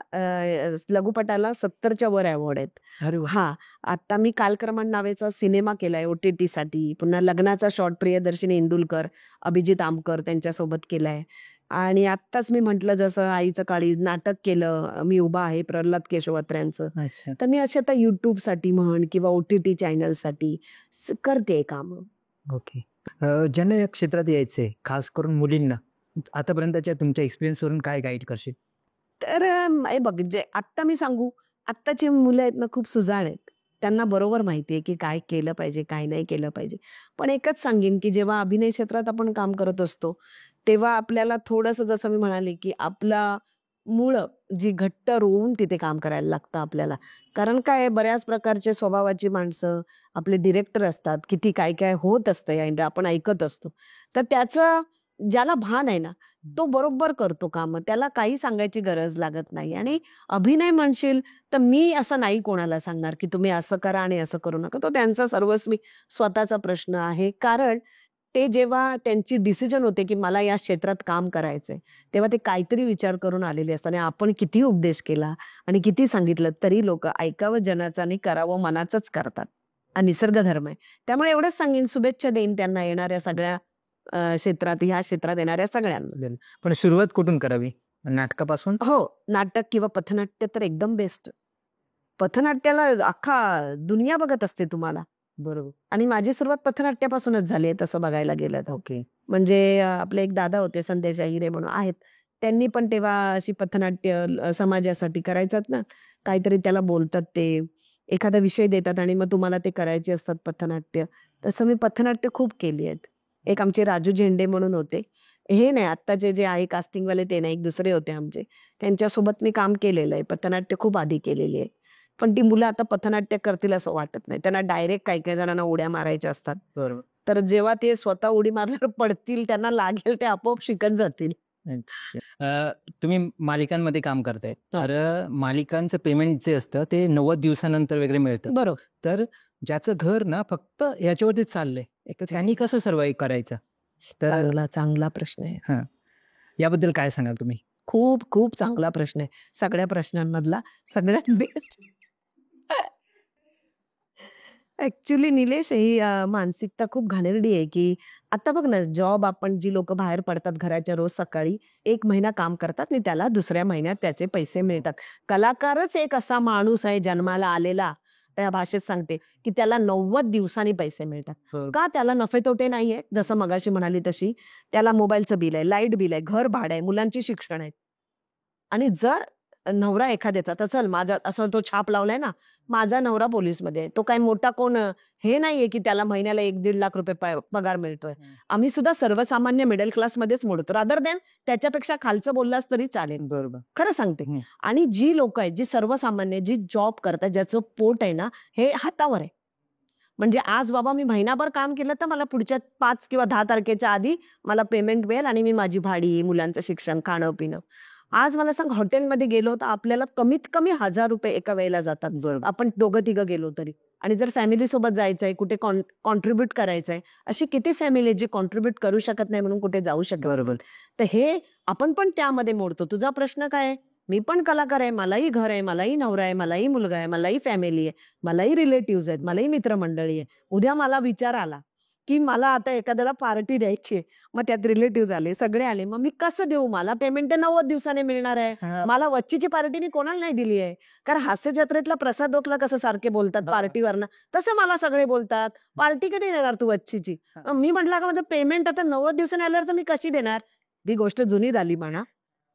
लघुपटाला 70च्या वर अवॉर्ड आहेत. अरे वाह! हां, आता मी कालक्रमांक नावाचा सिनेमा केलाय OTTसाठी. पुन्हा लग्नाचा शॉर्ट प्रियदर्शिनी इंदुलकर, अभिजित आमकर त्यांच्यासोबत केलाय. आणि आत्ताच मी म्हटलं जसं आईचं काळी नाटक केलं, मी उभा आहे प्रल्हाद केशवत्र्यांचं. अच्छा. तर मी अशी आता YouTubeसाठी म्हण किंवा OTT चॅनलसाठी करते कामं. ओके. ज्यांना या क्षेत्रात यायचंय, खास करून मुलींना, आतापर्यंतच्या तुमच्या एक्सपिरियन्सवरून काय गाईड करशील? तर हे बघ जे आत्ता मी सांगू, आत्ताची मुलं आहेत ना खूप सुजाण आहेत. त्यांना बरोबर माहिती आहे, की काय केलं पाहिजे, काय नाही केलं पाहिजे. पण एकच सांगेन, की जेव्हा अभिनय क्षेत्रात आपण काम करत असतो, तेव्हा आपल्याला थोडंसं जसं मी म्हणाले, की आपला मुळं जी घट्ट रोवून तिथे काम करायला लागतं आपल्याला. कारण काय आहे, बऱ्याच प्रकारचे स्वभावाची माणसं, आपले डिरेक्टर असतात, किती काय-काय होत असतं या आपण ऐकत असतो. तर त्याचं ज्याला भान आहे ना, तो बरोबर करतो कामं. त्याला काही सांगायची गरज लागत नाही आणि अभिनय म्हणशील, तर मी असं नाही कोणाला सांगणार, की तुम्ही असं करा आणि असं करू नका. तो त्यांचा सर्वस्वी स्वतःचा प्रश्न आहे. कारण ते जेव्हा त्यांची डिसिजन होते, की मला या क्षेत्रात काम करायचंय, तेव्हा ते काहीतरी विचार करून आलेले असतात आणि आपण कितीही उपदेश केला आणि किती सांगितलं, तरी लोकं ऐकावं जनाचं आणि करावं मनाचंच करतात. हा निसर्ग धर्म आहे. त्यामुळे एवढंच सांगेन, शुभेच्छा देईन त्यांना येणाऱ्या सगळ्या ह्या क्षेत्रात येणाऱ्या सगळ्यांना. पण सुरुवात कुठून करावी? नाटकापासून? हो, नाटक किंवा पथनाट्य तर एकदम बेस्ट. पथनाट्याला अख्खा दुनिया बघत असते तुम्हाला. बरोबर. आणि माझी सुरुवात पथनाट्यापासूनच झाली आहे तसं बघायला गेलं तर. ओके. म्हणजे आपले एक दादा होते संदेश अहिरे म्हणून आहेत. त्यांनी पण तेव्हा अशी पथनाट्य समाजासाठी करायचात ना, काहीतरी त्याला बोलतात ते, एखादा विषय देतात आणि मग तुम्हाला ते करायचे असतात पथनाट्य. तसं मी पथनाट्य खूप केली आहेत. एक आमचे राजू झेंडे म्हणून होते. हे नाही आत्ताचे जे आहे कास्टिंगवाले ते नाही, एक दुसरे होते आमचे. त्यांच्यासोबत मी काम केलेलं आहे. पथनाट्य खूप आधी केलेली आहे. पण ती मुलं आता पथनाट्य करतील असं वाटत नाही. त्यांना डायरेक्ट काही जणांना उड्या मारायच्या असतात. बरोबर. तर जेव्हा ते स्वतः उडी मारल्यावर पडतील, त्यांना लागेल ते आपोआप शिकत जातील. तुम्ही मालिकांमध्ये काम करताय, तर मालिकांचं पेमेंट जे असतं ते 90 दिवसानंतर वगैरे मिळतं. बरोबर. तर ज्याचं घर ना फक्त याच्यावरतीच चाललंय, त्यांनी कसं सर्वाईव्ह करायचं? तर चांगला प्रश्न आहे. याबद्दल काय सांगाल तुम्ही? खूप खूप चांगला प्रश्न आहे. सगळ्या प्रश्नांमधला सगळ्यात बेस्ट. ऍक्च्युली निलेश, ही मानसिकता खूप घाणेरडी आहे, की आता बघ ना, जॉब आपण जी लोक बाहेर पडतात घराच्या रोज सकाळी 1 महिना काम करतात आणि त्याला दुसऱ्या महिन्यात त्याचे पैसे मिळतात. कलाकारच एक असा माणूस आहे जन्माला आलेला, त्या भाषेत सांगते, की त्याला 90 दिवसांनी पैसे मिळतात. का? त्याला नफे तोटे नाहीये, जसं मगाशी म्हणाली तशी. त्याला मोबाईलचं बिल आहे, लाईट बिल आहे, घर भाडं आहे, मुलांची शिक्षण आहेत. आणि जर नवरा एखाद्याचा, तर चल माझा असं तो छाप लावलाय ना, माझा नवरा पोलीसमध्ये आहे. तो काही मोठा कोण हे नाहीये, की त्याला महिन्याला 1-1.5 लाख रुपये पगार मिळतोय. आम्ही सुद्धा सर्वसामान्य मिडल क्लासमध्येच मोडतो. रादर दॅन त्याच्यापेक्षा खालचं बोललास तरी चालेल. बरोबर. खरं सांगते. आणि जी लोक आहेत, जी सर्वसामान्य, जी जॉब करतात, ज्याचं पोट आहे ना, हे हातावर आहे. म्हणजे आज बाबा मी महिनाभर काम केलं तर मला पुढच्या 5 किंवा 10 तारखेच्या आधी मला पेमेंट मिळेल आणि मी माझी भाडी, मुलांचं शिक्षण, खाणं पिणं. आज मला सांग, हॉटेलमध्ये गेलो तर आपल्याला कमीत कमी 1000 रुपये एका वेळेला जातात. बरोबर. आपण दोघं तिघं गेलो तरी. आणि जर फॅमिली सोबत जायचंय, कुठे कॉन्ट्रीब्युट करायचंय, अशी किती फॅमिली आहे जी कॉन्ट्रीब्युट करू शकत नाही म्हणून कुठे जाऊ शकत. बरोबर. तर हे आपण पण त्यामध्ये मोडतो. तुझा प्रश्न काय आहे? मी पण कलाकार आहे, मलाही घर आहे, मलाही नवरा आहे, मलाही मुलगा आहे, मलाही फॅमिली आहे, मलाही रिलेटिव्ह आहेत, मलाही मित्रमंडळी आहे. उद्या मला विचार आला की मला आता एखाद्याला पार्टी द्यायची आहे, मग त्यात रिलेटिव्ह आले, सगळे आले, मग मी कसं देऊ? मला पेमेंट 90 दिवसाने मिळणार आहे. मला वच्चीची पार्टी मी कोणाला नाही दिली आहे. कारण हास्य जत्रेतला प्रसाद ओकला कसं सारखे बोलतात पार्टीवरनं, तसं मला सगळे बोलतात, पार्टी कधी देणार तू वच्चीची? मी म्हटलं का माझं पेमेंट आता 90 दिवसांनी आल्यावर तर मी कशी देणार? ती गोष्ट जुनी झाली म्हणा.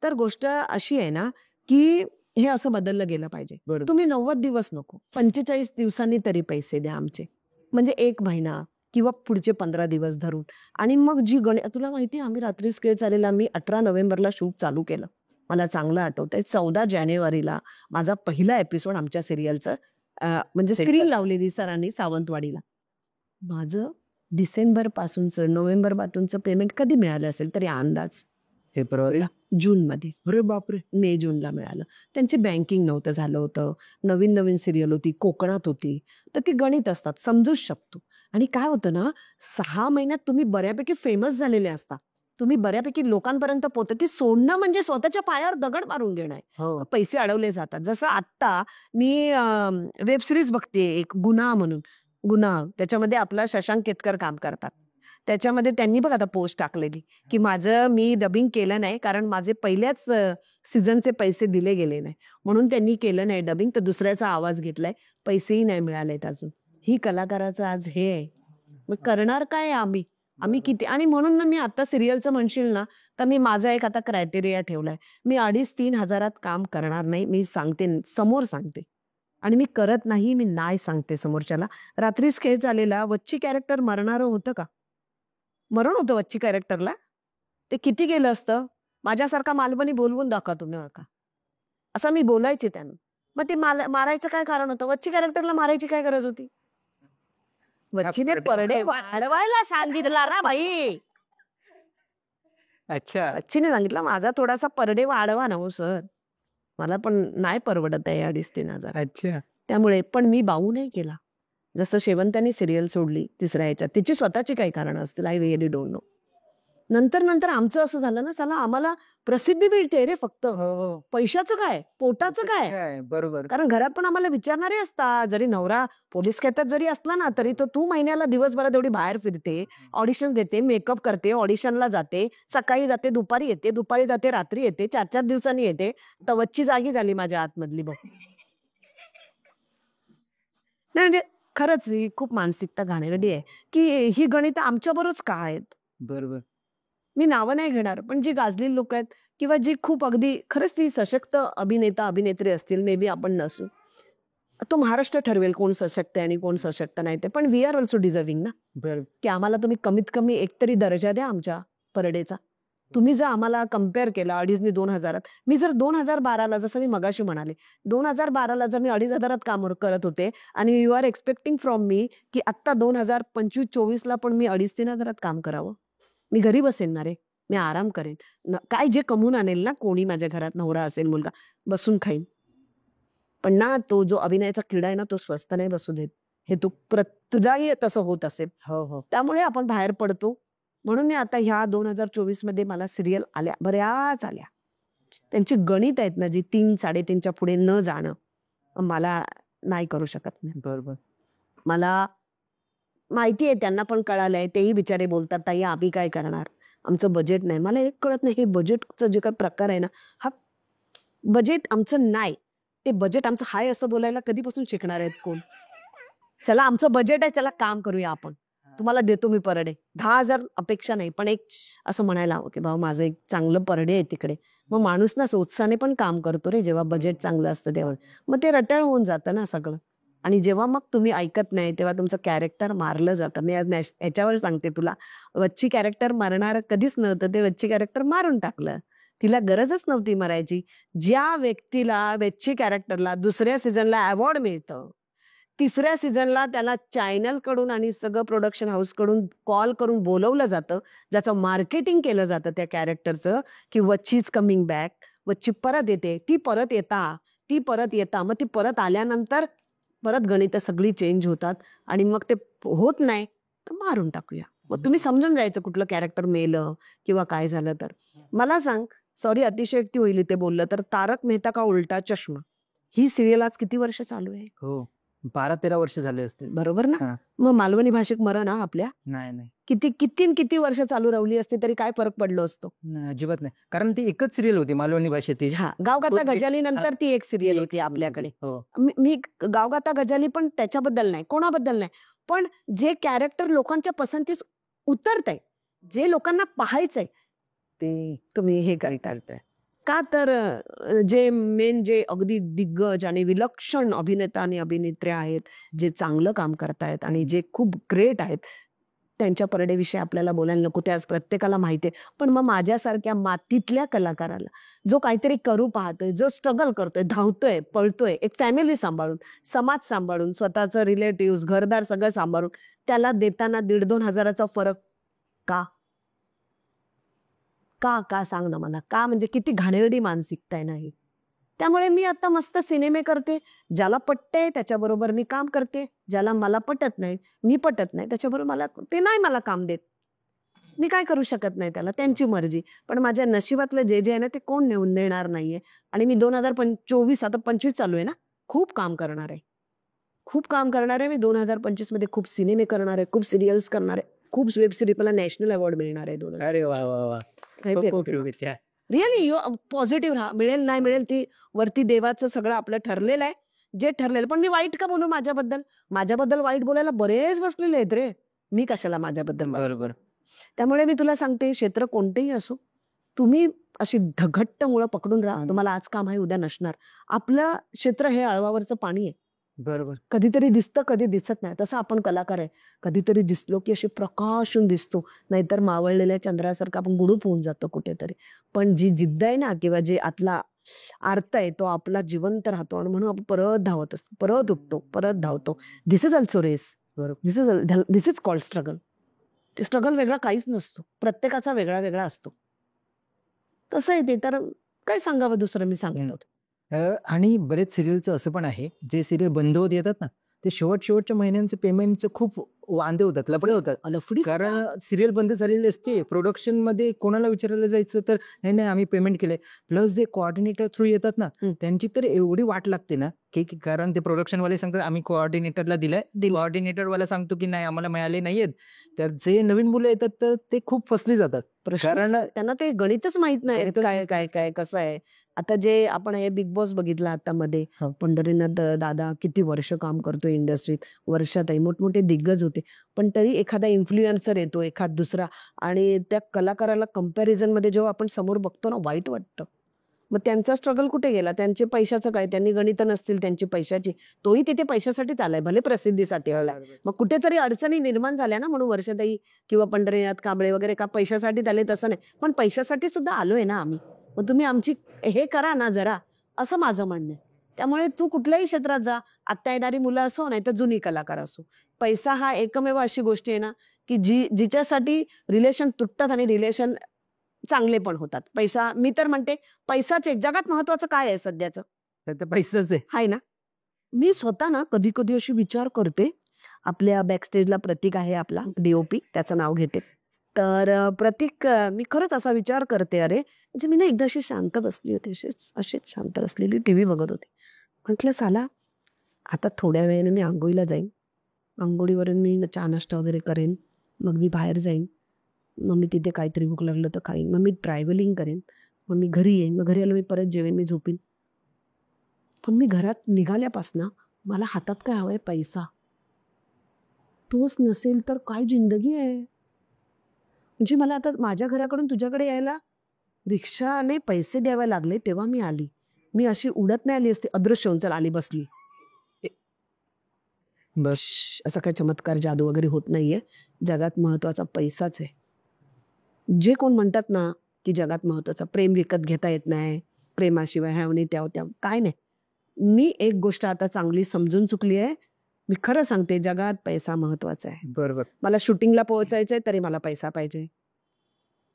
तर गोष्ट अशी आहे ना, की हे असं बदललं गेलं पाहिजे. तुम्ही 90 दिवस नको, 45 दिवसांनी तरी पैसे द्या आमचे. म्हणजे 1 महिना किंवा पुढचे 15 दिवस धरून. आणि मग जी तुला माहिती आहे, आम्ही रात्री स्केल चालेला, मी 18 नोव्हेंबरला शूट चालू केलं. मला चांगलं आठवतंय. 14 जानेवारीला माझा पहिला एपिसोड आमच्या सिरियलचं म्हणजे स्क्रीन लावलेली सरांनी सावंतवाडीला. माझं डिसेंबर पासूनचं, नोव्हेंबर पासूनचं पेमेंट कधी मिळालं असेल तरी अंदाज फेब्रुवारीला, जूनमध्ये. अरे बापरे. मे जूनला मिळालं. त्यांची बँकिंग नव्हतं झालं होतं, नवीन नवीन सिरियल होती, कोकणात होती, तर ती गणित असतात, समजूच शकतो. आणि काय होतं ना, 6 महिन्यात तुम्ही बऱ्यापैकी फेमस झालेले असता, तुम्ही बऱ्यापैकी लोकांपर्यंत पोहोचता. ती सोडणं म्हणजे स्वतःच्या पायावर दगड मारून घेणं आहे. पैसे अडवले जातात. जसं आत्ता मी वेब सिरीज बघते एक, गुन्हा म्हणून. गुन्हा, त्याच्यामध्ये आपला शशांक केतकर काम करतात. त्याच्यामध्ये त्यांनी बघ आता पोस्ट टाकलेली, की मी डबिंग केलं नाही कारण माझे पहिल्याच सीझनचे पैसे दिले गेले नाही, म्हणून त्यांनी केलं नाही डबिंग, तर दुसऱ्याचा आवाज घेतलाय, पैसेही नाही मिळालेत अजून. ही कलाकाराचं आज हे आहे. मग करणार काय आम्ही किती? आणि म्हणून मी आता सिरियलचं म्हणशील ना, तर मी माझा एक आता क्रायटेरिया ठेवलाय. मी 2,500-3 हजारात काम करणार नाही. मी सांगते, समोर सांगते. आणि मी करत नाही, मी नाही सांगते समोरच्याला. रात्री स्केच आलेला, वच्ची कॅरेक्टर मरणारं होतं का? मरण होतं वच्ची कॅरेक्टरला? ते किती गेलं असतं? माझ्यासारखा मालवणी बोलवून दाखवा तुम्ही का, असं मी बोलायचे त्यांना. मग ते मारायचं काय कारण होतं? वच्ची कॅरेक्टरला मारायची काय गरज होती? वच्चीने परडे वाढवायला सांगितला ना बाई. अच्छा. वच्चीने सांगितलं माझा थोडासा परडे वाढवा ना हो सर, मला पण नाही परवडत आहे 2,500-3 हजार. अच्छा. त्यामुळे पण मी बाऊ नाही केला. जसं शेवंतांनी सिरियल सोडली तिसऱ्या ह्याच्यात, तिची स्वतःची काही कारण असतील, आय रिअली डोंट नो. नंतर आमचं असं झालं ना, चला आम्हाला प्रसिद्धी मिळते रे फक्त, पैशाचं काय, पोटाचं काय? बरोबर. कारण घरात पण आम्हाला विचारणारे असतात. जरी नवरा पोलीस खात्यात जरी असला ना, तरी तो तू महिन्याला दिवसभरात एवढी बाहेर फिरते, ऑडिशन देते, मेकअप करते, ऑडिशनला जाते, सकाळी जाते, दुपारी येते, दुपारी जाते, रात्री येते, 4-4 दिवसांनी येते. तवच्ची जागी झाली माझ्या आतमधली बघ. नाही म्हणजे खरंच ही खूप मानसिकता घाणेरडी आहे, की ही गणित आमच्याबरोबरच का आहेत? बरोबर. मी नावं नाही घेणार, पण जी गाजलेली लोक आहेत किंवा जी खूप अगदी खरंच ती सशक्त अभिनेता अभिनेत्री असतील, मे बी आपण नसू, तो महाराष्ट्र ठरवेल कोण सशक्त आहे आणि कोण सशक्त नाही ते. पण वी आर ऑल्सो डिझर्विंग ना, बरं. की आम्हाला तुम्ही कमीत कमी एकतरी दर्जा द्या आमच्या परडेचा. तुम्ही जर आम्हाला कम्पेअर केलं 2,500-2,000, मी जर 2012ला, जसं मी मगाशी म्हणाले, 2012ला जर मी 2,500 काम करत होते आणि you are expecting from me की आत्ता 2025-24ला पण मी 2,500-3,000 काम करावं. मी घरी बसेन ना रे, मी आराम करेन. काय जे कमवून आणेल ना कोणी माझ्या घरात, नवरा असेल, मुलगा, बसून खाईन. पण ना तो जो अभिनयाचा किडा आहे ना, तो स्वस्त नाही बसू देत. हे तू तुझाही तसं होत असेल. हो, हो. त्यामुळे आपण बाहेर पडतो. म्हणून मी आता ह्या 2024 मध्ये मला सिरियल आल्या, बऱ्याच आल्या. त्यांची गणित आहेत ना, जी 3-3.5च्या पुढे न जाणं, मला नाही करू शकत नाही. बरोबर. मला माहिती आहे त्यांना पण कळालंय. तेही बिचारे बोलतात, ताई आम्ही काय करणार, आमचं बजेट नाही. मला एक कळत नाही, हे बजेटचं जे काही प्रकार आहे ना, हा बजेट आमचं नाही, ते बजेट आमचं हाय असं बोलायला कधीपासून शिकणार आहेत कोण? चला आमचं बजेट आहे, चला काम करूया आपण, तुम्हाला देतो मी परडे. 10,000 अपेक्षा नाही, पण एक असं म्हणायला हवं की बाबा माझं एक चांगलं परडे आहे तिकडे. मग माणूस ना उत्साहाने पण काम करतो रे, जेव्हा बजेट चांगलं असतं तेव्हा. मग ते रटाळ होऊन जातं ना सगळं. आणि जेव्हा मग तुम्ही ऐकत नाही तेव्हा तुमचं कॅरेक्टर मारलं जातं. मी आज याच्यावर सांगते तुला, वच्ची कॅरेक्टर मारणार कधीच नव्हतं, ते वच्ची कॅरेक्टर मारून टाकलं. तिला गरजच नव्हती मरायची. ज्या व्यक्तीला वच्ची कॅरेक्टरला दुसऱ्या सीझनला अवॉर्ड मिळतं, तिसऱ्या सीझनला त्याला चॅनल कडून आणि सगळं प्रोडक्शन हाऊस कडून कॉल करून बोलवलं जातं, ज्याचं मार्केटिंग केलं जातं त्या कॅरेक्टरचं, की वच्ची इज कमिंग बॅक, वच्ची परत येते, ती परत येता. मग ती परत आल्यानंतर परत गणितं सगळी चेंज होतात आणि मग ते होत नाही तर मारून टाकूया. मग तुम्ही समजून जायचं कुठलं कॅरेक्टर मेलं किंवा काय झालं तर. मला सांग, सॉरी अतिशयोक्ती होईल इथे बोललं तर, तारक मेहता का उलटा चष्मा ही सिरियल आज किती वर्ष चालू आहे? हो, 12-13 वर्ष झाले असतील. बरोबर ना? हां. मग मालवणी भाषिक मरण हा आपल्या नाही. किती वर्ष चालू राहिली असती तरी काय फरक पडलो असतो? नाही, अजिबात नाही. कारण ती एकच सिरियल होती मालवणी भाषेतील. हा, गावगाता गजाली नंतर ती एक सिरियल होती आपल्याकडे. हो. मी गावगाता गजाली पण त्याच्याबद्दल नाही, कोणाबद्दल नाही, पण जे कॅरेक्टर लोकांच्या पसंतीस उतरतंय, जे लोकांना पाहायचंय, ते तुम्ही हे करताय. का तर जे मेन जे अगदी दिग्गज आणि विलक्षण अभिनेता आणि अभिनेत्र्या आहेत, जे चांगलं काम करतायत आणि जे खूप ग्रेट आहेत, त्यांच्या परडेविषयी आपल्याला बोलायला नको, ते आज प्रत्येकाला माहिती आहे. पण मग माझ्यासारख्या मातीतल्या कलाकाराला, जो काहीतरी करू पाहतोय, जो स्ट्रगल करतोय, धावतोय, पळतोय, एक फॅमिली सांभाळून, समाज सांभाळून, स्वतःचं रिलेटिव्ह, घरदार सगळं सांभाळून, त्याला देताना 1,500-2 हजाराचा फरक का? का सांग ना मला, का? म्हणजे किती घाणेरडी मानसिकता आहे ना ही. त्यामुळे मी आता मस्त सिनेमे करते, ज्याला पटतंय त्याच्याबरोबर मी काम करते, ज्याला मला पटत नाही, मी पटत नाही त्याच्याबरोबर ते नाही मला काम देत, मी काय करू शकत नाही त्याला, त्यांची मर्जी. पण माझ्या नशिबातलं जे आहे ना ते कोण नेऊन देणार नाहीये. आणि मी 2024, आता 25 चालू आहे ना, खूप काम करणार आहे मी. 2025 मध्ये खूप सिनेमे करणार आहे, खूप सिरियल्स करणार आहे, खूप वेब सिरीज. मला नॅशनल अवॉर्ड मिळणार आहे 2025. अरे वा. रिअली पॉझिटिव्ह राहा. मिळेल नाही मिळेल ती वरती देवाचं सगळं आपलं ठरलेलं आहे, जे ठरलेलं. पण मी वाईट का बोलू माझ्याबद्दल वाईट बोलायला बरेच बसलेले आहेत रे, मी कशाला माझ्याबद्दल. बरोबर. त्यामुळे मी तुला सांगते, क्षेत्र कोणतेही असो, तुम्ही अशी घट्ट मुळं पकडून राहा. तुम्हाला आज काम आहे, उद्या नसणार. आपलं क्षेत्र हे अळवावरचं पाणी आहे. बरोबर. कधीतरी दिसतं, कधी दिसत नाही. तसं आपण कलाकार आहे, कधीतरी दिसलो की अशी प्रकाशून दिसतो, नाहीतर मावळलेल्या चंद्रासारखं आपण गुडूप होऊन जातो कुठेतरी. पण जी जिद्द आहे ना, किंवा जे आतला आर्त आहे, तो आपला जिवंत राहतो आणि म्हणून आपण परत धावत असतो, परत उठतो, परत धावतो. This is also race. This is called struggle. Struggle वेगळा काहीच नसतो, प्रत्येकाचा वेगळा वेगळा असतो. तसं आहे ते. तर काय सांगावं दुसरं मी सांगितलं होतं. आणि बरेच सिरियलचं असं पण आहे, जे सिरियल बंद होत येतात ना, ते शेवटच्या महिन्यांचं पेमेंटचं खूप वांदे होतात, लफडे होतात. कारण सिरियल बंद झालेली असते, प्रोडक्शनमध्ये कोणाला विचारायला जायचं तर नाही आम्ही पेमेंट केलंय. प्लस जे कोऑर्डिनेटर थ्रू येतात ना, त्यांची तर एवढी वाट लागते ना, की कारण ते प्रोडक्शनवाले सांगतात आम्ही कोऑर्डिनेटरला दिलंय, कोऑर्डिनेटरवाला सांगतो की नाही आम्हाला मिळाले नाहीयेत. तर जे नवीन मुलं येतात तर ते खूप फसली जातात, कारण त्यांना ते गणितच माहित नाही काय काय काय कसं आहे. आता जे आपण हे बिग बॉस बघितलं आता मध्ये, पंढरीनाथ दादा किती वर्ष काम करतो इंडस्ट्रीत, वर्षातही मोठमोठे दिग्गज होते, पण तरी एखादा इन्फ्लुएन्सर येतो, एखाद दुसरा, आणि त्या कलाकाराला कंपॅरिझन मध्ये जेव्हा आपण समोर बघतो ना, वाईट वाटतं. मग त्यांचा स्ट्रगल कुठे गेला? त्यांचे पैशाचं काय? त्यांनी गणित नसतील त्यांची पैशाची, तोही तिथे पैशासाठीच आलाय, भले प्रसिद्धीसाठी आलाय. मग कुठेतरी अडचणी निर्माण झाल्या ना, म्हणून वर्षाताई किंवा पंढरीनाथ कांबळे वगैरे का पैशासाठी आले तसं नाही, पण पैशासाठी सुद्धा आलोय ना आम्ही. मग तुम्ही आमची हे करा ना जरा, असं माझं म्हणणं आहे. त्यामुळे तू कुठल्याही क्षेत्रात जा, आत्ता येणारी मुलं असो नाही तर जुनी कलाकार असो, पैसा हा एकमेव अशी गोष्ट आहे ना की जिच्यासाठी रिलेशन तुटतात आणि रिलेशन चांगले पण होतात. पैसा, मी तर म्हणते पैसाच आहे जगात महत्वाचं. काय आहे सध्याचं? तर पैसाच आहे. हाय ना. मी स्वतः ना कधी कधी अशी विचार करते, आपल्या बॅकस्टेजला प्रतीक आहे आपला DOP, त्याचं नाव घेते. तर प्रतीक, मी खरंच असा विचार करते, अरे म्हणजे मी ना एकदा अशी शांत बसली होती, अशीच शांत बसलेली टीव्ही बघत होते. म्हटलं साला, आता थोड्या वेळाने मी आंघोळीला जाईन, आंघोळीवरून मी चहा नाश्ता वगैरे करेन, मग मी बाहेर जाईन, मग मी तिथे काहीतरी भूक लागलं तर खाईन, मग मी ट्रॅव्हलिंग करेन, मग मी घरी येईन, मग घरी आलो मी परत जेवेन, मी झोपीन. पण मी घरात निघाल्यापासनं मला हातात काय हवंय? पैसा. तोच नसेल तर काय जिंदगी आहे? म्हणजे मला आता माझ्या घराकडून तुझ्याकडे यायला रिक्षाने पैसे द्यावे लागले तेव्हा मी आली. मी अशी उडत नाही आली असते, अदृश्य होऊन चल आली बसली. बस असा काही चमत्कार जादू वगैरे होत नाहीये. जगात महत्वाचा पैसाच आहे. जे कोण म्हणतात ना की जगात महत्वाचा प्रेम विकत घेता येत नाही, प्रेमाशिवाय ह्यावनी त्या काय नाही. मी एक गोष्ट आता चांगली समजून चुकली आहे. मी खरं सांगते, जगात पैसा महत्वाचा आहे. बरोबर. मला शूटिंगला पोहोचायचंय तरी मला पैसा पाहिजे.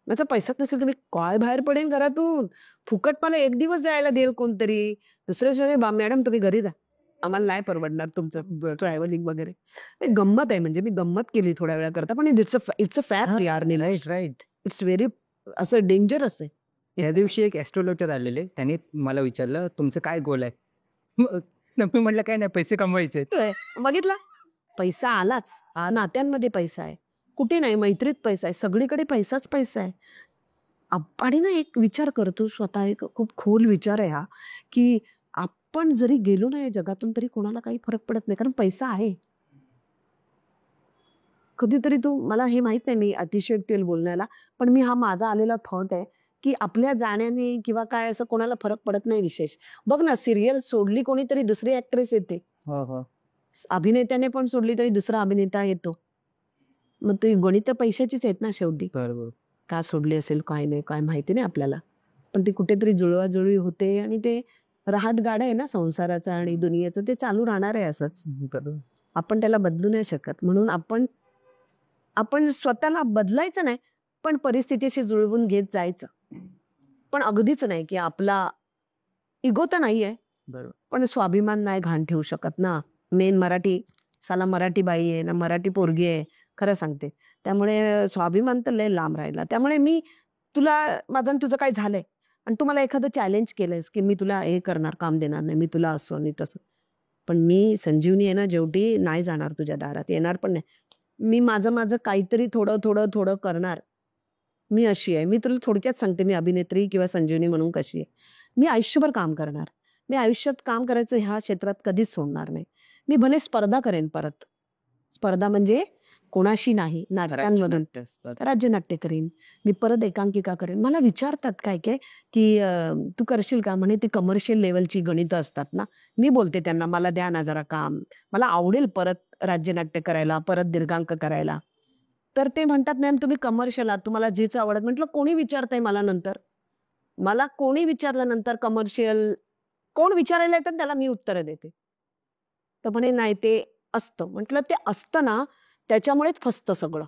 माझा पैसाच नसेल तर मी काय बाहेर पडेन घरातून? फुकट मला एक दिवस जायला देईल कोणतरी, दुसऱ्या दिवशी मॅडम तुम्ही घरी जा, आम्हाला नाही परवडणार तुमचं ट्रॅव्हलिंग वगैरे. हे गंमत आहे, म्हणजे मी गंमत केली थोड्या वेळाकरता, पण इट्स अ फॅक्ट यार. Right right. इट्स व्हेरी असं डेंजरस आहे. या दिवशी एक ॲस्ट्रोलॉजर आलेले, त्यांनी मला विचारलं तुमचं काय गोल आहे? मी म्हटलं काय नाही, पैसे कमवायचे. बघितला, पैसा आलाच. नात्यांमध्ये पैसा आहे, कुठे नाही, मैत्रीत पैसा आहे, सगळीकडे पैसाच पैसा आहे. आणि ना एक विचार करतो स्वतः, एक खूप खोल विचार आहे हा, की आपण जरी गेलो नाही जगातून तरी कोणाला काही फरक पडत नाही, कारण पैसा आहे. कधीतरी तू, मला हे माहित नाही मी अतिशयोक्ती बोलण्याला, पण मी हा माझा आलेला थॉट आहे की आपल्या जाण्याने किंवा काय असं कोणाला फरक पडत नाही विशेष. बघ ना, सिरियल सोडली कोणीतरी दुसरी ऍक्ट्रेस येते, हो हो. अभिनेत्याने पण सोडली तरी दुसरा अभिनेता येतो. मग ती गणित पैशाचीच आहेत ना शेवटी. बरोबर. का सोडली असेल काय नाही, काय माहिती नाही आपल्याला, पण ती कुठेतरी जुळवाजुळवी होते आणि ते रहाट गाडं आहे ना संसाराचं आणि दुनियेचं, ते चालू राहणार आहे असंच. बरोबर. आपण त्याला बदलू नाही शकत. म्हणून आपण स्वतःला बदलायचं नाही, पण परिस्थितीशी जुळवून घेत जायचं. पण अगदीच नाही की आपला इगो तर नाहीये, बरोबर. पण स्वाभिमान नाही घाण ठेवू शकत ना. मेन मराठी, साला मराठी बाई आहे ना, मराठी पोरगी आहे, खरं सांगते. त्यामुळे स्वाभिमान तर लय लांब राहिला. त्यामुळे मी तुला, माझं आणि तुझं काय झालंय आणि तू मला एखादं चॅलेंज केलंयस की मी तुला हे करणार, काम देणार नाही, मी तुला असं आणि तसं, पण मी संजीवनी आहे ना जेवढी, नाही जाणार तुझ्या दारात, येणार पण नाही. मी माझं काहीतरी थोडं थोडं थोडं करणार. मी अशी आहे. मी तुला थोडक्यात सांगते, मी अभिनेत्री किंवा संजीवनी म्हणून कशी आहे. मी आयुष्यभर काम करणार. मी आयुष्यात काम करायचं ह्या क्षेत्रात कधीच सोडणार नाही. मी भले स्पर्धा करेन परत. स्पर्धा म्हणजे कोणाशी नाही, नाटकांमधून राज्यनाट्य करेन. मी परत एकांकिका करेन. मला विचारतात काय काय की तू करशील का? म्हणे ती कमर्शियल लेवलची गणितं असतात ना, मी बोलते त्यांना मला द्या ना जरा काम, मला आवडेल परत राज्यनाट्य करायला, परत दीर्घांक करायला. तर ते म्हणतात मॅम तुम्ही कमर्शियल आहात, तुम्हाला जेच आवडत. म्हटलं कोणी विचारतंय मला नंतर? मला कोणी विचारल्यानंतर कमर्शियल कोण विचारायला येतात त्याला मी उत्तरं देते. तर म्हणे नाही ते असतं. म्हटलं ते असतं ना, त्याच्यामुळेच फसतं सगळं.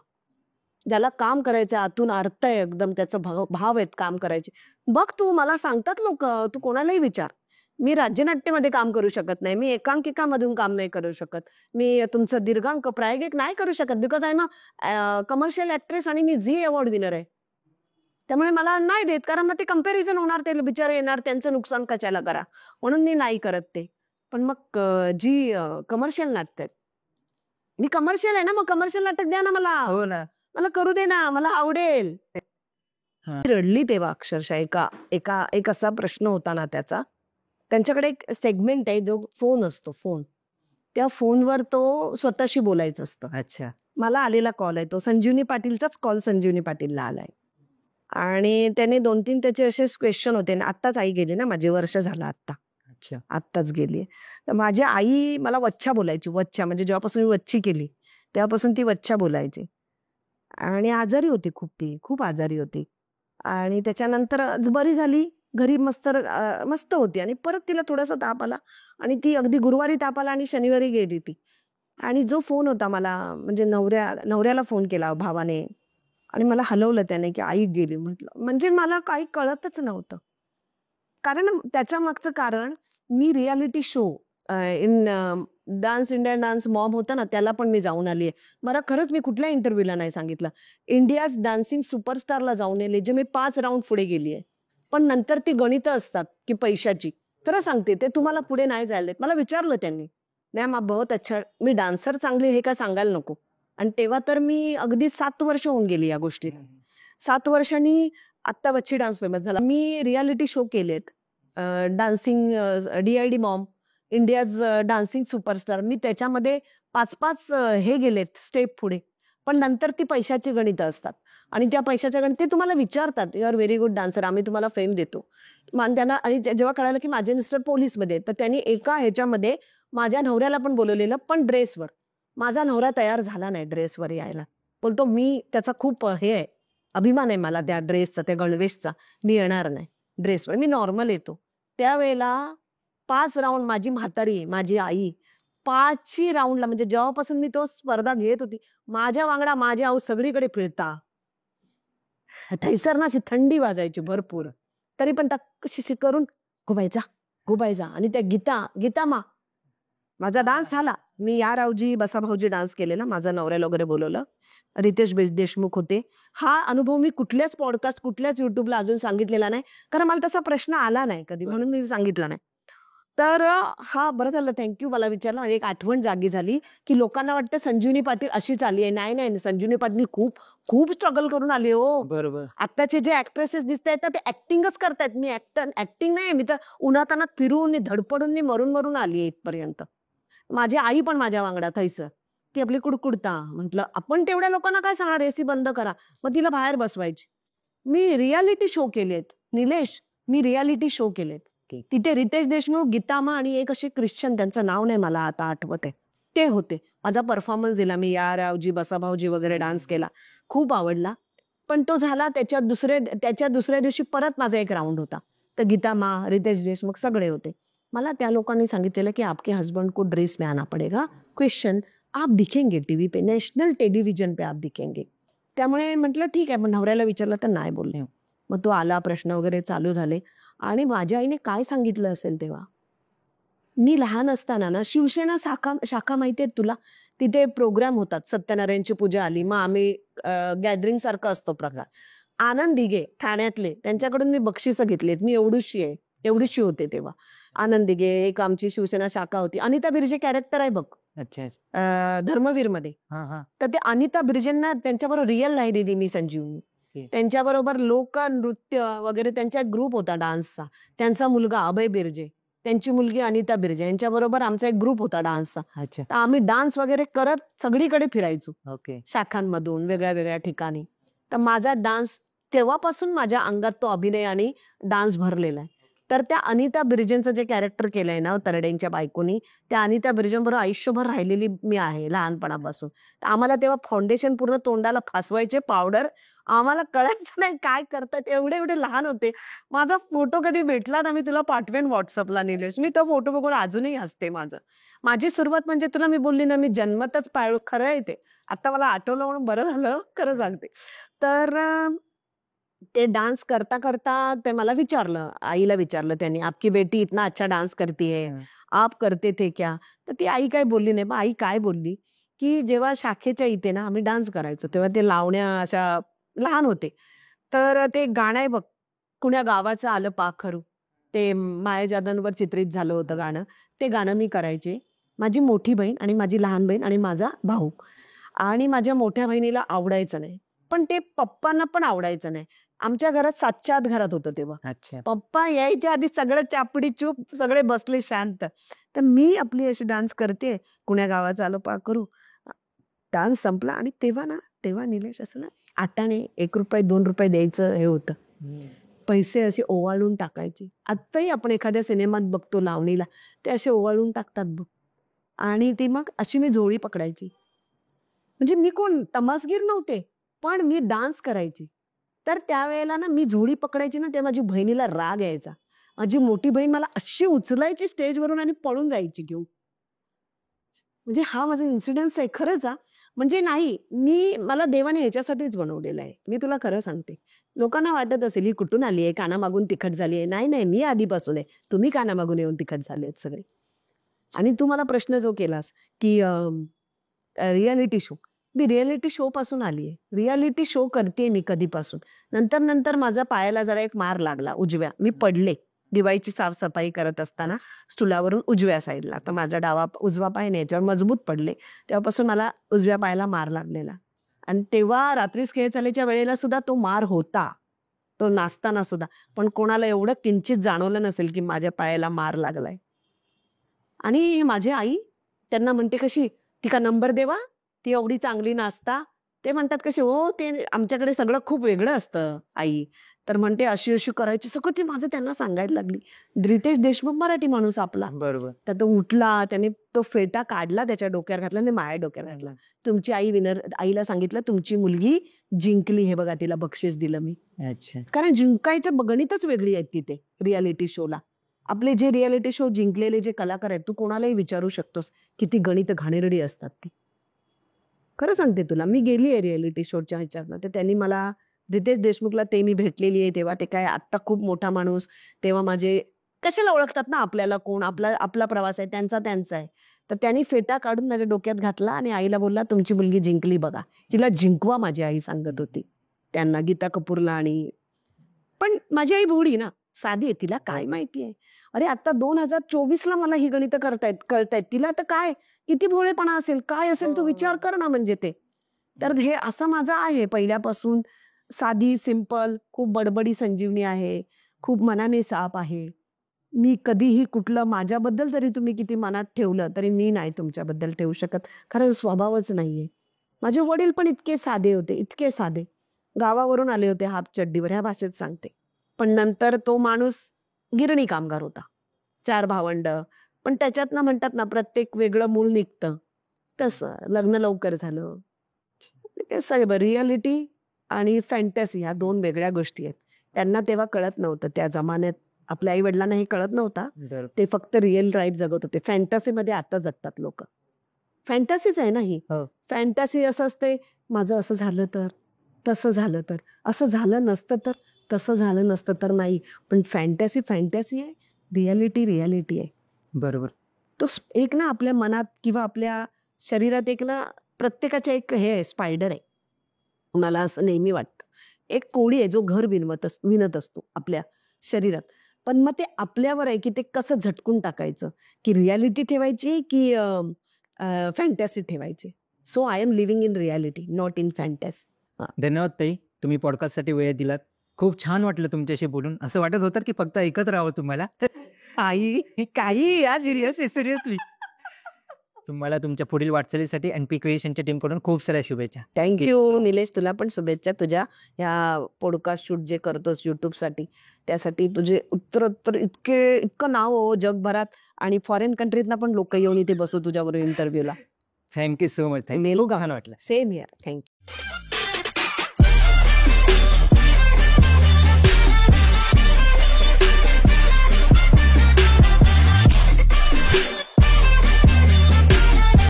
ज्याला काम करायचं आतून अर्थ आहे, एकदम त्याचं भाव आहेत काम करायचे. बघ तू, मला सांगतात लोक, तू कोणालाही विचार, मी राज्यनाट्यामध्ये काम करू शकत नाही, मी एकांकिकामधून काम नाही करू शकत, मी तुमचं दीर्घांक प्रायोगिक नाही करू शकत, because I am a commercial actress आणि मी झी अवॉर्ड विनर आहे. त्यामुळे मला नाही देत, कारण मग ते कम्पॅरिझन होणार, ते बिचारे येणार, त्यांचं नुकसान कशाला करा, म्हणून मी नाही करत ते. पण मग जी कमर्शियल नाटक आहेत, मी कमर्शियल आहे ना, मग कमर्शियल नाटक द्या ना मला. हो ना. मला करू दे ना, मला आवडेल. रडली तेव्हा अक्षरशः. एक असा प्रश्न होता ना त्याचा. त्यांच्याकडे एक सेगमेंट आहे जो फोन असतो, फोन. त्या फोनवर तो स्वतःशी बोलायचं असतं. अच्छा. मला आलेला कॉल आहे, तो संजीवनी पाटीलचाच कॉल संजीवनी पाटीलला आलाय. आणि त्याने 2-3 त्याचे असेच क्वेश्चन होते. आत्ताच आई गेली ना माझी, वर्ष झालं आत्ता. अच्छा. आत्ताच गेली. तर माझी आई मला वच्छा बोलायची. वच्छा म्हणजे जेव्हापासून मी वच्छी केली, तेव्हापासून ती वच्छा बोलायची. आणि आजारी होती खूप ती, खूप आजारी होती. आणि त्याच्यानंतर बरी झाली. घरी मस्त होती आणि परत तिला थोडासा ताप आला आणि ती अगदी गुरुवारी ताप आला आणि शनिवारी गेली ती. आणि जो फोन होता मला म्हणजे नवऱ्याला फोन केला भावाने आणि मला हलवलं त्याने, की आई गेली म्हटलं. म्हणजे मला काही कळतच नव्हतं. कारण त्याच्या मागचं कारण मी reality show in dance India dance mom होता ना, त्याला पण मी जाऊन आली आहे. मला खरंच मी कुठल्या इंटरव्ह्यूला नाही सांगितलं. इंडियाज डान्सिंग सुपरस्टारला जाऊन आले, जे मी 5 राउंड पुढे गेली आहे. पण नंतर ती गणितं असतात, की पैशाची. खरं सांगते ते तुम्हाला पुढे नाही जायला देत. मला विचारलं त्यांनी, "मॅम आप बहुत अच्छा." मी डान्सर चांगली हे काय सांगायला नको. आणि तेव्हा तर मी अगदी 7 वर्ष होऊन गेली या गोष्टीत. 7 वर्षांनी आत्ता बच्ची डान्स फेमस झाला. मी रियालिटी शो केलेत. Dancing DID mom, India's dancing superstar. मी त्याच्यामध्ये 5-5 हे गेलेत स्टेप पुढे. पण नंतर ती पैशाची गणितं असतात आणि त्या पैशाच्या गणित ते तुम्हाला विचारतात, "you are very good dancer, आम्ही तुम्हाला फेम देतो." मग त्यांना आणि जेव्हा कळालं की माझे मिस्टर पोलिसमध्ये आहेत, तर त्यांनी एका ह्याच्यामध्ये माझ्या नवऱ्याला पण बोलवलेलं, पण ड्रेसवर. माझा नवरा तयार झाला नाही ड्रेसवर यायला. बोलतो, "मी त्याचा खूप हे आहे, अभिमान आहे मला त्या ड्रेसचा, त्या गणवेशचा. मी येणार नाही ड्रेसवर. मी नॉर्मल येतो." त्यावेळेला 5 राउंड माझी म्हातारी, माझी आई 5ही राउंडला म्हणजे जेव्हापासून मी तो स्पर्धा घेत होती, माझ्या वांगडा माझी आऊ सगळीकडे फिरता. थैसर ना अशी थंडी वाजायची भरपूर. तरी पण टकशी करून "घुबायचा, घुबायचा." आणि त्या गीता मा माझा डान्स झाला. मी या रावजी, बसा भाऊजी डान्स केलेला. माझा नवऱ्याला वगैरे बोलवलं. रितेश देशमुख होते. हा अनुभव मी कुठल्याच पॉडकास्ट, कुठल्याच YouTubeला अजून सांगितलेला नाही. कारण मला तसा प्रश्न आला नाही कधी, म्हणून मी सांगितला नाही. तर हां, बरं झालं थँक मला विचारलं. माझी एक आठवण जागी झाली, की लोकांना वाटतं संजीवनी पाटील अशीच आली आहे. नाही, नाही. संजीवनी पाटील खूप, खूप स्ट्रगल करून आली हो. बरोबर. आत्ताचे जे ॲक्ट्रेसेस दिसतायत ना, ते ॲक्टिंगच करतायत. मी ॲक्टिंग नाही, मी तर उन्हातान्हात फिरून, धडपडून मी मरून आली आहे इथपर्यंत. माझी आई पण माझ्या वांगडा थैसर. ती आपली कुडकुडता. म्हटलं, आपण तेवढ्या लोकांना काय सांगणार एसी बंद करा. मग तिला बाहेर बसवायची. मी रियालिटी शो केलेत. निलेश, मी रियालिटी शो केलेत. तिथे रितेश देशमुख, गीतामा आणि एक असे ख्रिश्चन, त्यांचं नाव नाही मला आता आठवत आहे. ते होते. माझा परफॉर्मन्स दिला. मी या रावजी, बसा भाऊजी वगैरे डान्स केला. खूप आवडला. पण तो झाला त्याच्या दुसऱ्या दिवशी परत माझा एक राउंड होता. तर गीतामा, रितेश देशमुख सगळे होते. मला त्या लोकांनी सांगितलेलं की आपके हस्बैंड को ड्रेस में आना पड़ेगा. क्वेश्चन आप दिखेंगे टीव्ही पे, नॅशनल टेलिव्हिजन पे आप दिखेंगे. त्यामुळे म्हटलं ठीक आहे. मग नवऱ्याला विचारलं तर नाही बोलले. मग तो आला, प्रश्न वगैरे चालू झाले आणि माझ्या आईने काय सांगितलं असेल तेव्हा. मी लहान असताना ना शिवसेना शाखा माहिती आहे तुला? तिथे प्रोग्राम होतात. सत्यनारायणची पूजा आली. मग आम्ही गॅदरिंग सारखा असतो प्रकार. आनंद दिघे ठाण्यातले, त्यांच्याकडून मी बक्षिसं घेतलीत. मी एवढीशी होते तेव्हा. आनंद दिघे, एक आमची शिवसेना शाखा होती. अनिता बिर्जे कॅरेक्टर आहे बघ अच्छा. धर्मवीरमध्ये. हां, हां. तर ते अनिता बिर्जेंना त्यांच्याबरोबर रिअल नाही दिली मी संजीवनी. ओके. त्यांच्याबरोबर लोकनृत्य वगैरे त्यांचा एक ग्रुप होता डान्सचा. त्यांचा मुलगा अभय बिर्जे, त्यांची मुलगी अनिता बिर्जे यांच्याबरोबर आमचा एक ग्रुप होता डान्सचा. अच्छा. तर आम्ही डान्स वगैरे करत सगळीकडे फिरायचो. ओके. शाखांमधून वेगळ्या ठिकाणी. तर माझा डान्स तेव्हापासून माझ्या अंगात तो अभिनय आणि डान्स भरलेला आहे. तर त्या अनिता बिर्जेंचं जे कॅरेक्टर केलंय ना तरडेंच्या बायकोनी, त्या अनिता बिर्जेंबरोबर आयुष्यभर राहिलेली मी आहे लहानपणापासून. तर आम्हाला तेव्हा फाउंडेशन पूर्ण तोंडाला फासवायचे, पावडर. आम्हाला कळायचं नाही काय करतायत. एवढे लहान होते. माझा फोटो कधी भेटला ना मी तुला पाठवेन WhatsAppला निलेश. मी तो फोटो बघून अजूनही हसते माझं. माझी सुरुवात म्हणजे तुला मी बोलली ना मी जन्मतच खरं आहे ते. आता मला आठवलं म्हणून बरं झालं, खरं सांगते. तर ते डान्स करता ते मला विचारलं, आईला विचारलं त्यांनी, "आपकी बेटी इतना अच्छा डान्स करती है, हं. आप करते थे क्या?" तर ती आई काही बोलली नाही. मग आई काय बोलली, की जेव्हा शाखेच्या इथे ना आम्ही डान्स करायचो, तेव्हा ते लावण्या अशा लहान होते. तर ते गाणं आहे बघ, कुण्या गावाचं आलं पाखरू. ते माया जाधववर चित्रित झालं होतं गाणं. ते गाणं मी करायचे. माझी मोठी बहीण आणि माझी लहान बहीण आणि माझा भाऊ. आणि माझ्या मोठ्या बहिणीला आवडायचं नाही. पण ते पप्पांना पण आवडायचं नाही. आमच्या घरात 7च्या आत घरात होतं तेव्हा. अच्छा. पप्पा यायच्या आधी सगळं चापडी चूप, सगळे बसले शांत. तर मी आपली अशी डान्स करते, कुण्या गावाचं आलं पाखरू. डान्स संपला आणि तेव्हा ना तेव्हा निलेश असं ना आटाने ₹1 ₹2 द्यायचं हे होतं. पैसे असे ओवाळून टाकायचे. आत्ताही आपण एखाद्या सिनेमात बघतो लावणीला, ते असे ओवाळून टाकतात बघ. आणि ती मग अशी मी झोळी पकडायची. म्हणजे मी कोण तमासगीर नव्हते, पण मी डान्स करायची. तर त्यावेळेला ना मी झोळी पकडायची ना, तेव्हा माझी बहिणीला राग यायचा. माझी मोठी बहीण मला अशी उचलायची स्टेजवरून आणि पळून जायची घेऊन. म्हणजे हा माझा इन्सिडेन्स आहे खरंच हा. म्हणजे नाही, मला देवाने ह्याच्यासाठीच बनवलेलं आहे. मी तुला खरं सांगते. लोकांना वाटत असेल ही कुठून आली आहे, कानामागून तिखट झाली आहे. नाही, नाही, मी आधीपासून आहे. तुम्ही कानामागून येऊन तिखट झाले आहेत सगळे. आणि तू मला प्रश्न जो केलास, की रियालिटी शो. मी रियालिटी शो पासून आली आहे. रियालिटी शो करते मी कधीपासून. नंतर माझा पायाला जरा एक मार लागला उजव्या. मी पडले. दिवाळीची साफसफाई करत असताना स्टुलावरून उजव्या साईडला. तर माझा उजवा पाय नाही याच्यावर मजबूत पडले. तेव्हापासून मला उजव्या पायाला मार लागलेला. आणि तेव्हा रात्रीच खेळ चालायच्या वेळेला सुद्धा तो मार होता. तो नाचताना सुद्धा. पण कोणाला एवढं किंचित जाणवलं नसेल की माझ्या पायाला मार लागलाय. आणि माझी आई त्यांना म्हणते कशी, "ती का नंबर देवा? ती एवढी चांगली नाचता." ते म्हणतात कसे, "हो, ते आमच्याकडे सगळं खूप वेगळं असतं आई." तर म्हणते अशी करायची. सगळं ती माझं त्यांना सांगायला लागली. रितेश देशमुख मराठी माणूस आपला. बरोबर. तर तो उठला, त्याने तो फेटा काढला, त्याच्या डोक्यावर घातला आणि माझ्या डोक्यावर घातला. तुमची आईला सांगितलं तुमची मुलगी जिंकली, हे बघा तिला बक्षीस दिलं मी. अच्छा. कारण जिंकायचं गणितच वेगळी आहेत तिथे रियालिटी शोला. आपले जे रियालिटी शो जिंकलेले जे कलाकार आहेत, तू कोणालाही विचारू शकतोस किती गणित घाणेरडी असतात ती. खरं सांगते तुला, मी गेली आहे रियालिटी शोच्या ह्याच्यातनं. तर त्यांनी मला रितेश देशमुखला ते मी भेटलेली आहे तेव्हा. ते काय आत्ता खूप मोठा माणूस. तेव्हा माझे कशाला ओळखतात ना आपल्याला कोण, आपला प्रवास आहे, त्यांचा आहे. तर त्यांनी फेटा काढून माझ्या डोक्यात घातला आणि आईला बोलला तुमची मुलगी जिंकली बघा. तिला जिंकवा, माझी आई सांगत होती त्यांना, गीता कपूरला. आणि पण माझी आई भोळी ना, साधी आहे, तिला काय माहिती आहे. अरे आता 2024ला मला ही गणितं कळतायत. तिला तर काय किती भोळेपणा असेल, काय असेल, तू विचार कर ना म्हणजे ते. तर हे असं माझं आहे पहिल्यापासून. साधी, सिंपल, खूप बडबडी संजीवनी आहे, खूप मनाने साफ आहे. मी कधीही कुठलं माझ्याबद्दल जरी तुम्ही किती मनात ठेवलं तरी मी नाही तुमच्याबद्दल ठेवू शकत. खरं स्वभावच नाहीये. माझे वडील पण इतके साधे होते, इतके साधे. गावावरून आले होते हाफ चड्डीवर, ह्या भाषेत सांगते. पण नंतर तो माणूस गिरणी कामगार होता. 4 भावंड. पण त्याच्यातनं म्हणतात ना प्रत्येक वेगळं मूल निघतं. तसं लग्न लवकर झालं. सगळं रियालिटी आणि फॅन्टसी ह्या 2 वेगळ्या गोष्टी आहेत. त्यांना तेव्हा कळत नव्हतं. त्या जमान्यात आपल्या आई वडिलांना हे कळत नव्हता. ते फक्त रिअल लाईफ जगत होते. फॅन्टसीमध्ये आता जगतात लोक. फॅन्टसीच आहे ना ही. फॅन्टसी असं असते, माझं असं झालं तर, तसं झालं तर, असं झालं नसतं तर, तसं झालं नसतं तर नाही. पण फॅन्टसी आहे, रियालिटी आहे. बरोबर. तो एक ना आपल्या मनात किंवा आपल्या शरीरात एक ना प्रत्येकाच्या एक हे आहे, स्पायडर आहे. मला असं नेहमी वाटतं. एक कोळी आहे जो घर विणत असतो आपल्या शरीरात. पण मग ते आपल्यावर आहे की ते कसं झटकून टाकायचं, की रियालिटी ठेवायची की फॅन्टसी ठेवायची. So I am living in reality, not in fantasy. धन्यवाद ताई, तुम्ही पॉडकास्टसाठी वेळ दिलात. खूप छान वाटलं तुमच्याशी बोलून. असं वाटत होतं की फक्त ऐकत राहावं तुम्हाला. काही या सिरियसली. तुम्हाला तुमच्या पुढील वाटचालीसाठी एनपी क्रिएशनच्या टीमकडून खूप साऱ्या शुभेच्छा. थँक्यू निलेश, तुला पण शुभेच्छा तुझ्या ह्या पॉडकास्ट शूट जे करतोस युट्यूबसाठी. त्यासाठी तुझे उत्तरोत्तर इतकं नाव हो जगभरात, आणि फॉरेन कंट्रीतना पण लोक येऊन इथे बसू तुझ्याबरोबर इंटरव्ह्यूला. Thank you so much. मेलू छान वाटलं. Same here. थँक्यू.